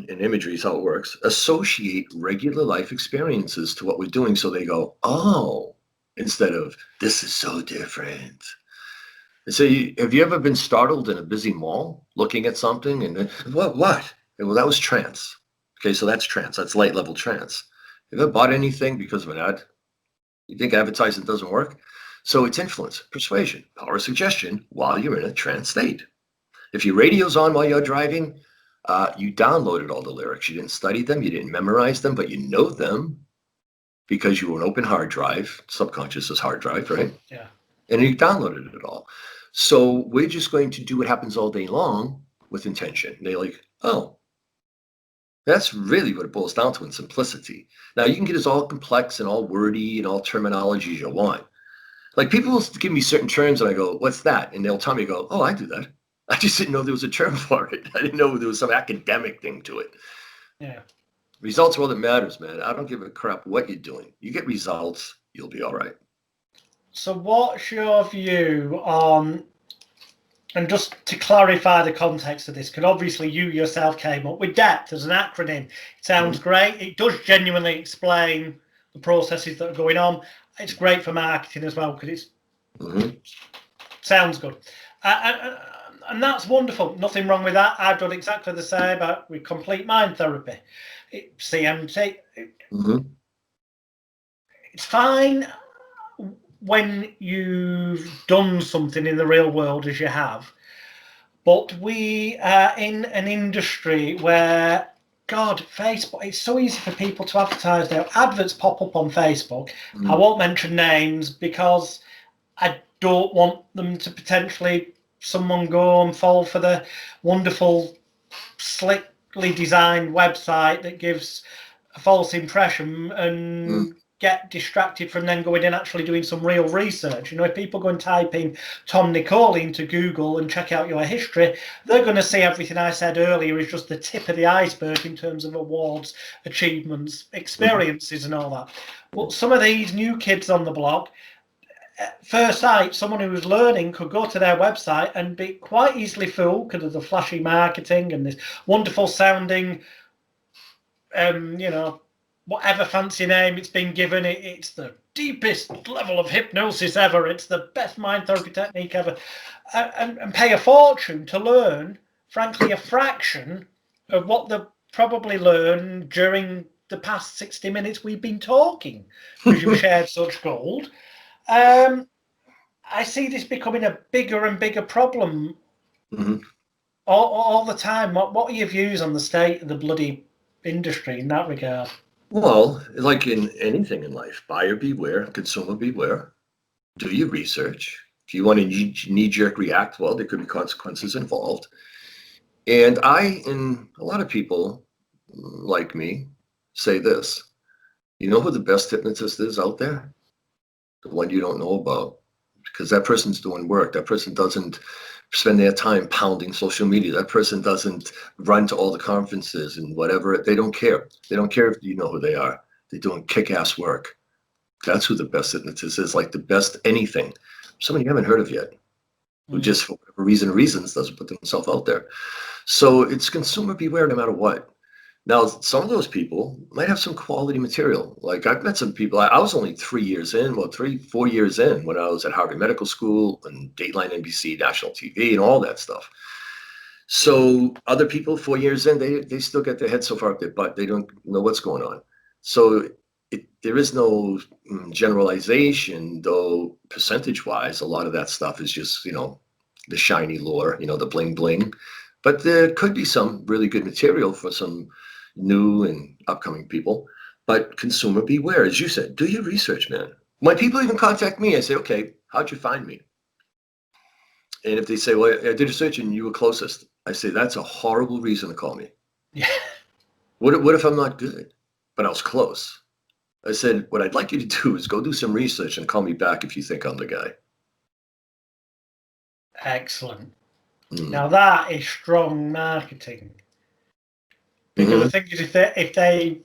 and imagery is how it works. Associate regular life experiences to what we're doing, so they go, "Oh," instead of "This is so different." And so, have you ever been startled in a busy mall looking at something and what? Well, that was trance. Okay, so that's trance. That's light level trance. Have you ever bought anything because of an ad? You think advertising doesn't work? So it's influence, persuasion, power of suggestion while you're in a trance state. If your radio's on while you're driving, you downloaded all the lyrics. You didn't study them, you didn't memorize them, but you know them because you were an open hard drive. Subconscious is hard drive, right?
Yeah.
and you downloaded it all. So we're just going to do what happens all day long with intention. And they're like, oh, that's really what it boils down to in simplicity. Now you can get as all complex and all wordy and all terminology as you want. Like people will give me certain terms and I go, what's that? And they'll tell me, go, oh, I do that. I just didn't know there was a term for it. I didn't know there was some academic thing to it.
Yeah.
Results are all that matters, man. I don't give a crap what you're doing. You get results, you'll be all right.
So what's your view on, and just to clarify the context of this, because obviously you yourself came up with DEPT as an acronym. It sounds great. It does genuinely explain the processes that are going on. It's great for marketing as well, because it sounds good. And that's wonderful. Nothing wrong with that. I've done exactly the same with complete mind therapy. CMT. It's fine when you've done something in the real world as you have, but we are in an industry where, God, Facebook, it's so easy for people to advertise now. Adverts pop up on Facebook. I won't mention names because I don't want them to potentially someone go and fall for the wonderful, slickly designed website that gives a false impression and get distracted from then going and actually doing some real research. You know, if people go and type in Tom Nicoli into Google and check out your history, they're going to see everything I said earlier is just the tip of the iceberg in terms of awards, achievements, experiences and all that. But some of these new kids on the block, at first sight, someone who was learning could go to their website and be quite easily fooled because of the flashy marketing and this wonderful sounding, you know, whatever fancy name it's been given, it's the deepest level of hypnosis ever, it's the best mind therapy technique ever, and pay a fortune to learn, frankly, a fraction of what they probably learned during the past 60 minutes we've been talking, because you've shared such gold. I see this becoming a bigger and bigger problem all the time. What are your views on the state of the bloody industry in that regard?
Well, like in anything in life, buyer beware, consumer beware. Do your research. If you want to knee-jerk react, well, there could be consequences involved. And and a lot of people like me say this, you know who the best hypnotist is out there? The one you don't know about, because that person's doing work. That person doesn't spend their time pounding social media. That person doesn't run to all the conferences and whatever. They don't care. They don't care if you know who they are. They're doing kick-ass work. That's who the best hypnotist is, like the best anything. Someone you haven't heard of yet, who just for whatever reasons doesn't put themselves out there. So it's consumer beware no matter what. Now, some of those people might have some quality material. Like I've met some people, I was only 4 years in when I was at Harvard Medical School and Dateline NBC, national TV and all that stuff. So other people 4 years in, they still get their head so far up their butt, they don't know what's going on. So there is no generalization, though percentage-wise, a lot of that stuff is just, you know, the shiny lure, you know, the bling bling. But there could be some really good material for some new and upcoming people. But consumer beware, as you said, do your research, man. When people even contact me, I say, okay, how'd you find me? And if they say, well, I did a search and you were closest, I say, that's a horrible reason to call me.
Yeah.
What if I'm not good, but I was close? I said, what I'd like you to do is go do some research and call me back if you think I'm the guy.
Excellent. Now that is strong marketing. Because the thing is, if they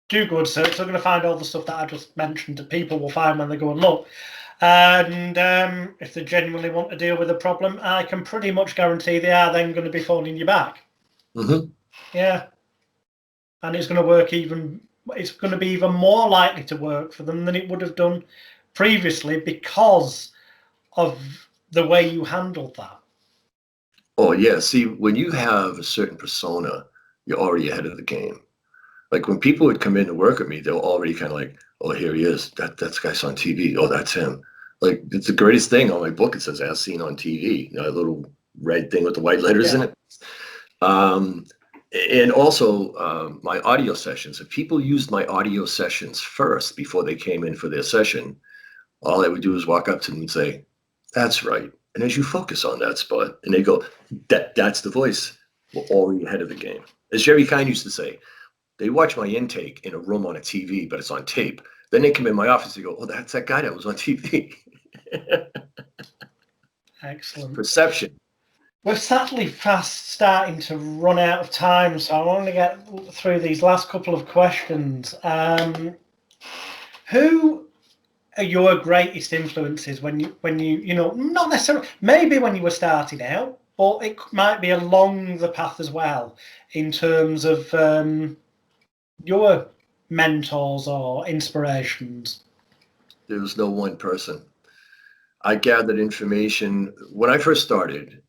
do good search, they're going to find all the stuff that I just mentioned that people will find when they go and look. And if they genuinely want to deal with a problem, I can pretty much guarantee they are then going to be phoning you back. Yeah. And it's going to work it's going to be even more likely to work for them than it would have done previously because of the way you handled that.
Oh, yeah. See, when you have a certain persona, you're already ahead of the game. Like when people would come in to work with me, they were already kind of like, oh, here he is. That's guy's on TV. Oh, that's him. Like it's the greatest thing on my book. It says as seen on TV, you know, a little red thing with the white letters in it. And also my audio sessions. If people used my audio sessions first before they came in for their session, all I would do is walk up to them and say, "That's right." And as you focus on that spot, and they go, that's the voice, we're already ahead of the game. As Jerry Kine used to say, they watch my intake in a room on a TV, but it's on tape. Then they come in my office and go, "Oh, that's that guy that was on TV."
Excellent.
Perception.
We're sadly fast starting to run out of time, so I want to get through these last couple of questions. Who are your greatest influences when you know, not necessarily, maybe when you were starting out, but it might be along the path as well, in terms of your mentors or inspirations?
There was no one person. I gathered information when I first started.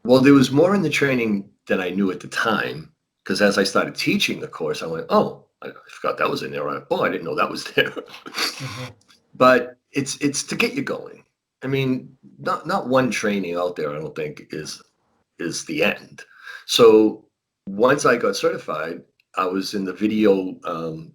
Well, there was more in the training than I knew at the time, because as I started teaching the course, I went, "Oh, I forgot that was in there. Oh, I didn't know that was there."
Mm-hmm.
But it's to get you going. I mean, not one training out there, I don't think is the end. So once I got certified, I was in the video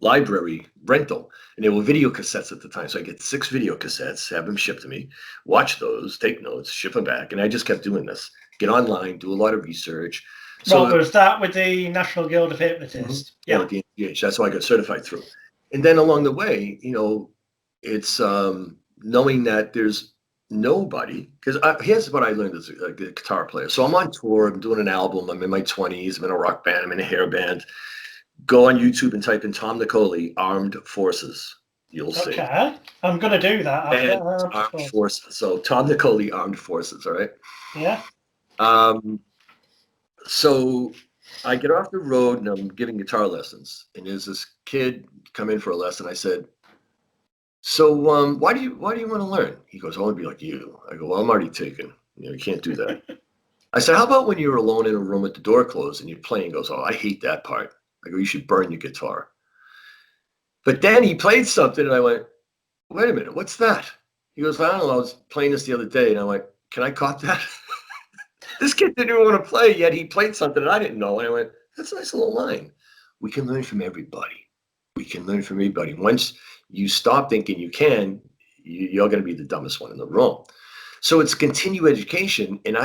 library rental, and there were video cassettes at the time. So I get 6 video cassettes, have them shipped to me, watch those, take notes, ship them back, and I just kept doing this. Get online, do a lot of research.
So was that with the National Guild of Hypnotists?
Mm-hmm. Yeah, with the NGH. That's how I got certified through. And then along the way, you know, it's knowing that there's nobody, because here's what I learned as a guitar player. So I'm on tour, I'm doing an album, I'm in my 20s, I'm in a rock band, I'm in a hair band. Go on YouTube and type in Tom Nicoli, Armed Forces. You'll see.
Okay, I'm going to do that.
Armed Forces. So Tom Nicoli, Armed Forces, all right?
Yeah.
So I get off the road and I'm giving guitar lessons, and there's this kid come in for a lesson. I said, "So why do you want to learn?" He goes, "I want to be like you." I go, "Well, I'm already taken. You know, you can't do that." I said, "How about when you're alone in a room with the door closed and you're playing?" He goes, "Oh, I hate that part." I go, "You should burn your guitar." But then he played something, and I went, "Wait a minute, what's that?" He goes, "I don't know. I was playing this the other day," and I went, "Can I copy that?" This kid didn't even want to play, yet he played something that I didn't know. And I went, "That's a nice little line." We can learn from everybody. We can learn from everybody. Once you stop thinking you can, you're going to be the dumbest one in the room. So it's continued education. And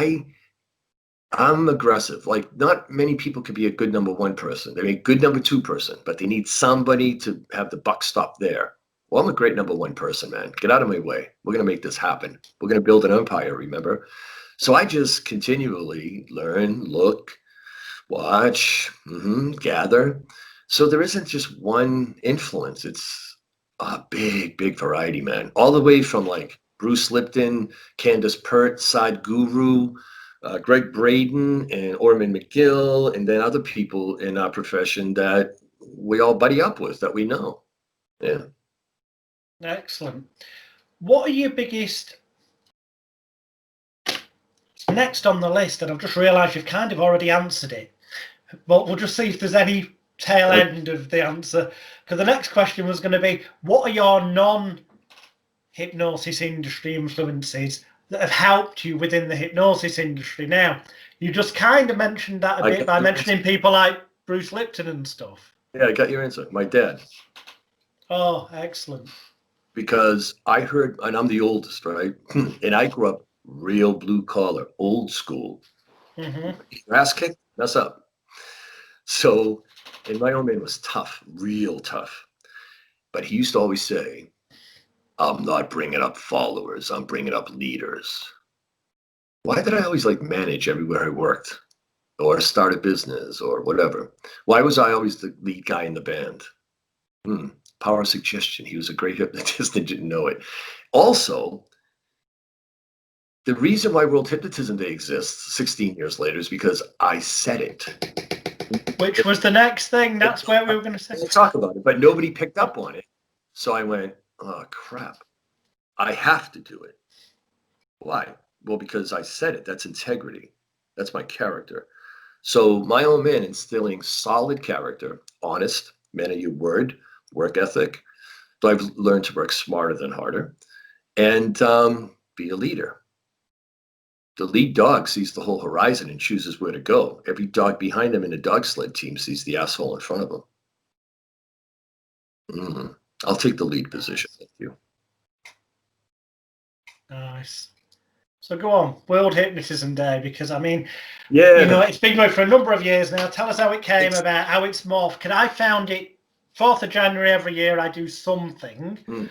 I'm aggressive. Like, not many people could be a good number 1 person. They're a good number 2 person, but they need somebody to have the buck stop there. Well, I'm a great number 1 person, man. Get out of my way. We're going to make this happen. We're going to build an empire, remember? So I just continually learn, look, watch, gather. So there isn't just one influence. It's a big, big variety, man. All the way from like Bruce Lipton, Candace Pert, Sadhguru, Greg Braden, and Orman McGill, and then other people in our profession that we all buddy up with, that we know. Yeah.
Excellent. What are your biggest... Next on the list, and I've just realised you've kind of already answered it, but we'll just see if there's any tail end of the answer. Because the next question was going to be, what are your non-hypnosis industry influences that have helped you within the hypnosis industry? Now, you just kind of mentioned that a bit by mentioning people like Bruce Lipton and stuff.
Yeah, I got your answer. My dad.
Oh, excellent.
Because I heard, and I'm the oldest, right? And I grew up real blue collar, old school.
Mm-hmm.
Your ass kicked, mess up. So, and my old man was tough, real tough. But he used to always say, "I'm not bringing up followers, I'm bringing up leaders." Why did I always like manage everywhere I worked or start a business or whatever? Why was I always the lead guy in the band? Power of suggestion. He was a great hypnotist and didn't know it. Also, the reason why World Hypnotism Day exists 16 years later is because I said it.
Which was the next thing. That's where we were going to say.
We'll talk about it, but nobody picked up on it. So I went, "Oh, crap. I have to do it." Why? Well, because I said it. That's integrity. That's my character. So my own man instilling solid character, honest, man of your word, work ethic. So I've learned to work smarter than harder, and be a leader. The lead dog sees the whole horizon and chooses where to go. Every dog behind him in a dog sled team sees the asshole in front of him. I'll take the lead position. Thank you.
Nice. So go on, World Hypnotism Day, because I mean,
Yeah.
you know, it's been going for a number of years now. Tell us how it came about, how it's morphed. Because I found it 4th of January every year. I do something.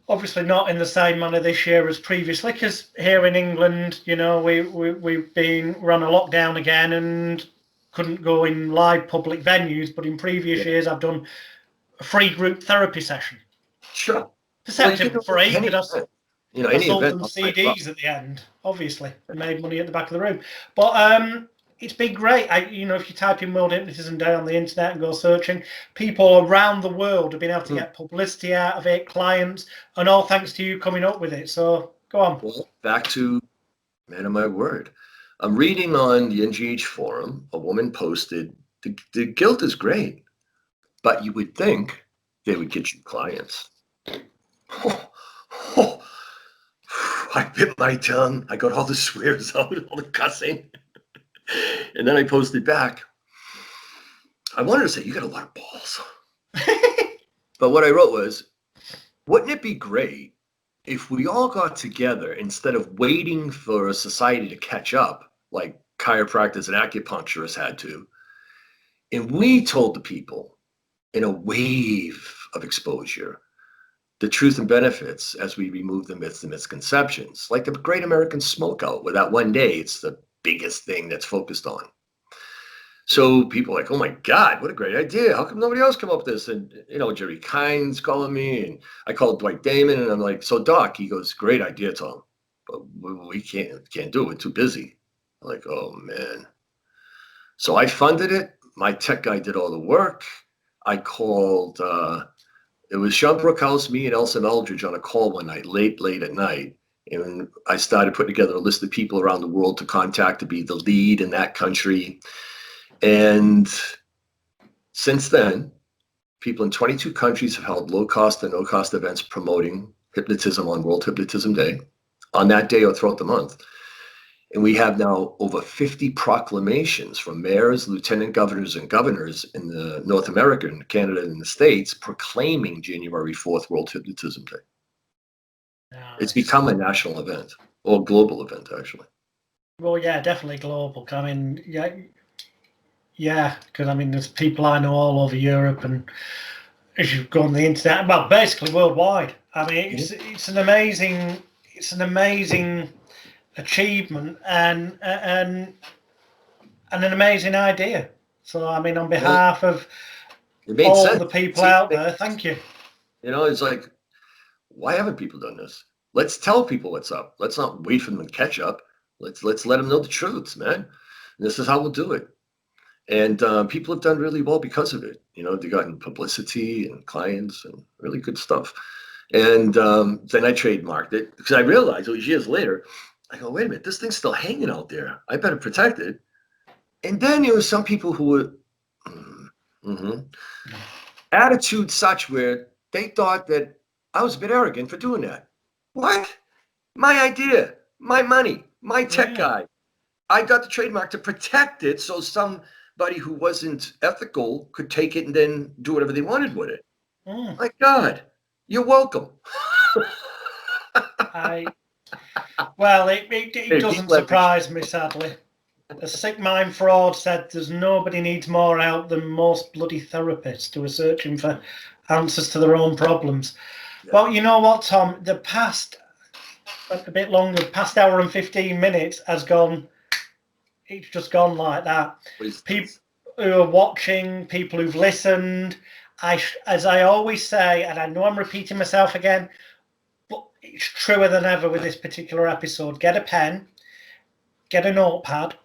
Obviously not in the same manner this year as previously, because here in England, you know, we've been run a lockdown again and couldn't go in live public venues. But in previous years, I've done a free group therapy session.
Sure.
Perceptive free, because I sold
event,
them CDs at the end. Obviously, I made money at the back of the room. But it's been great. You know, if you type in World Hypnotism Day on the internet and go searching, people around the world have been able to get publicity out of it, clients, and all thanks to you coming up with it. So go on.
Well, back to, man of my word. I'm reading on the NGH forum, a woman posted, the guilt is great, but you would think they would get you clients. I bit my tongue. I got all the swears out, all the cussing. And then I posted back. I wanted to say, you got a lot of balls. But what I wrote was, wouldn't it be great if we all got together instead of waiting for a society to catch up, like chiropractors and acupuncturists had to, and we told the people in a wave of exposure the truth and benefits as we remove the myths and misconceptions, like the Great American Smokeout, where that one day it's the biggest thing that's focused on. So people are like, oh my God, what a great idea. How come nobody else come up with this? And, you know, Jerry Kine's calling me, and I called Dwight Damon, and I'm like, so Doc, he goes, great idea, Tom, but we can't do it. We're too busy. I'm like, oh man. So I funded it. My tech guy did all the work. I called, it was Sean Brookhouse, me, and Elsa Eldridge on a call one night, late at night. And I started putting together a list of people around the world to contact to be the lead in that country. And since then, people in 22 countries have held low-cost and no-cost events promoting hypnotism on World Hypnotism Day, on that day or throughout the month. And we have now over 50 proclamations from mayors, lieutenant governors, and governors in the North America, and Canada, and the States proclaiming January 4th World Hypnotism Day. Nice. It's become a national event, or global event, actually.
Well, yeah, definitely global. I mean, yeah, because I mean, there's people I know all over Europe, and as you go on the internet, well, basically worldwide. I mean, it's an amazing achievement and an amazing idea. So I mean, on behalf of all the people out there, thank you.
You know, it's like, why haven't people done this? Let's tell people what's up. Let's not wait for them to catch up. Let's let them know the truths, man. And this is how we'll do it. And people have done really well because of it. You know, they've gotten publicity and clients and really good stuff. And then I trademarked it because I realized it was years later. I go, wait a minute, this thing's still hanging out there. I better protect it. And then there were some people who were attitude such where they thought that I was a bit arrogant for doing that. What? My idea, my money, my tech guy. I got the trademark to protect it so somebody who wasn't ethical could take it and then do whatever they wanted with it. My God, you're welcome.
Well, it doesn't surprise me, sadly. A sick mind fraud said there's nobody needs more help than most bloody therapists who are searching for answers to their own problems. Yeah. Well, you know what, Tom? The past, a bit longer, past hour and 15 minutes has gone, it's just gone like that. People who are watching, people who've listened, as I always say, and I know I'm repeating myself again, but it's truer than ever with this particular episode. Get a pen, get a notepad,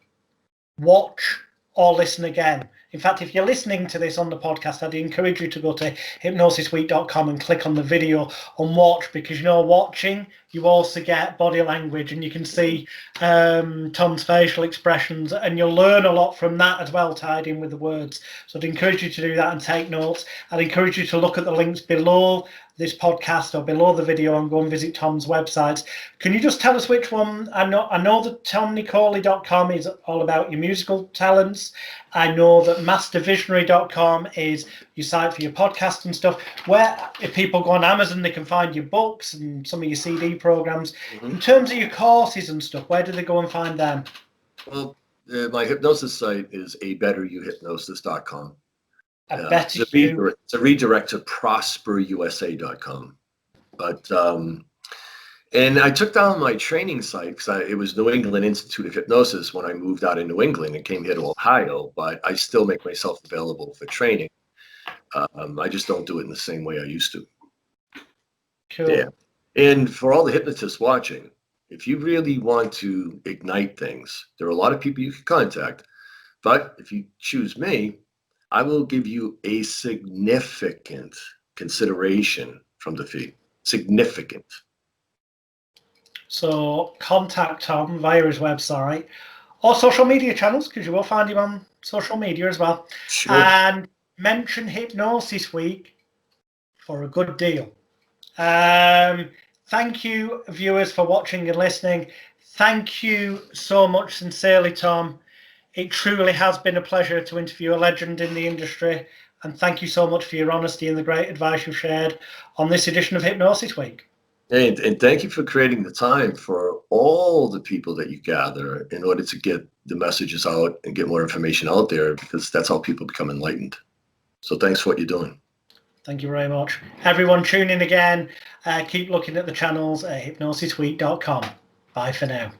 watch or listen again. In fact, if you're listening to this on the podcast, I'd encourage you to go to hypnosisweek.com and click on the video and watch, because, you know, watching, you also get body language and you can see Tom's facial expressions, and you'll learn a lot from that as well, tied in with the words. So I'd encourage you to do that and take notes. I'd encourage you to look at the links below this podcast or below the video and go and visit Tom's websites. Can you just tell us which one? I know that TomNicoli.com is all about your musical talents. I know that MasterVisionary.com is your site for your podcast and stuff. Where, if people go on Amazon, they can find your books and some of your CD programs. Mm-hmm. In terms of your courses and stuff, where do they go and find them?
Well, my hypnosis site is abetteryouhypnosis.com.
It's
a redirect to prosperusa.com. But and I took down my training site because it was New England Institute of Hypnosis when I moved out in New England and came here to Ohio. But I still make myself available for training. I just don't do it in the same way I used to.
Cool.
Yeah. And for all the hypnotists watching, if you really want to ignite things, there are a lot of people you can contact. But if you choose me, I will give you a significant consideration from the fee. Significant.
So contact Tom via his website or social media channels, because you will find him on social media as well.
Sure.
And mention Hypnosis Week for a good deal. Thank you, viewers, for watching and listening. Thank you so much, sincerely, Tom. It truly has been a pleasure to interview a legend in the industry, and thank you so much for your honesty and the great advice you've shared on this edition of Hypnosis Week.
And thank you for creating the time for all the people that you gather in order to get the messages out and get more information out there, because that's how people become enlightened. So thanks for what you're doing.
Thank you very much. Everyone, tune in again. Keep looking at the channels at hypnosisweek.com. Bye for now.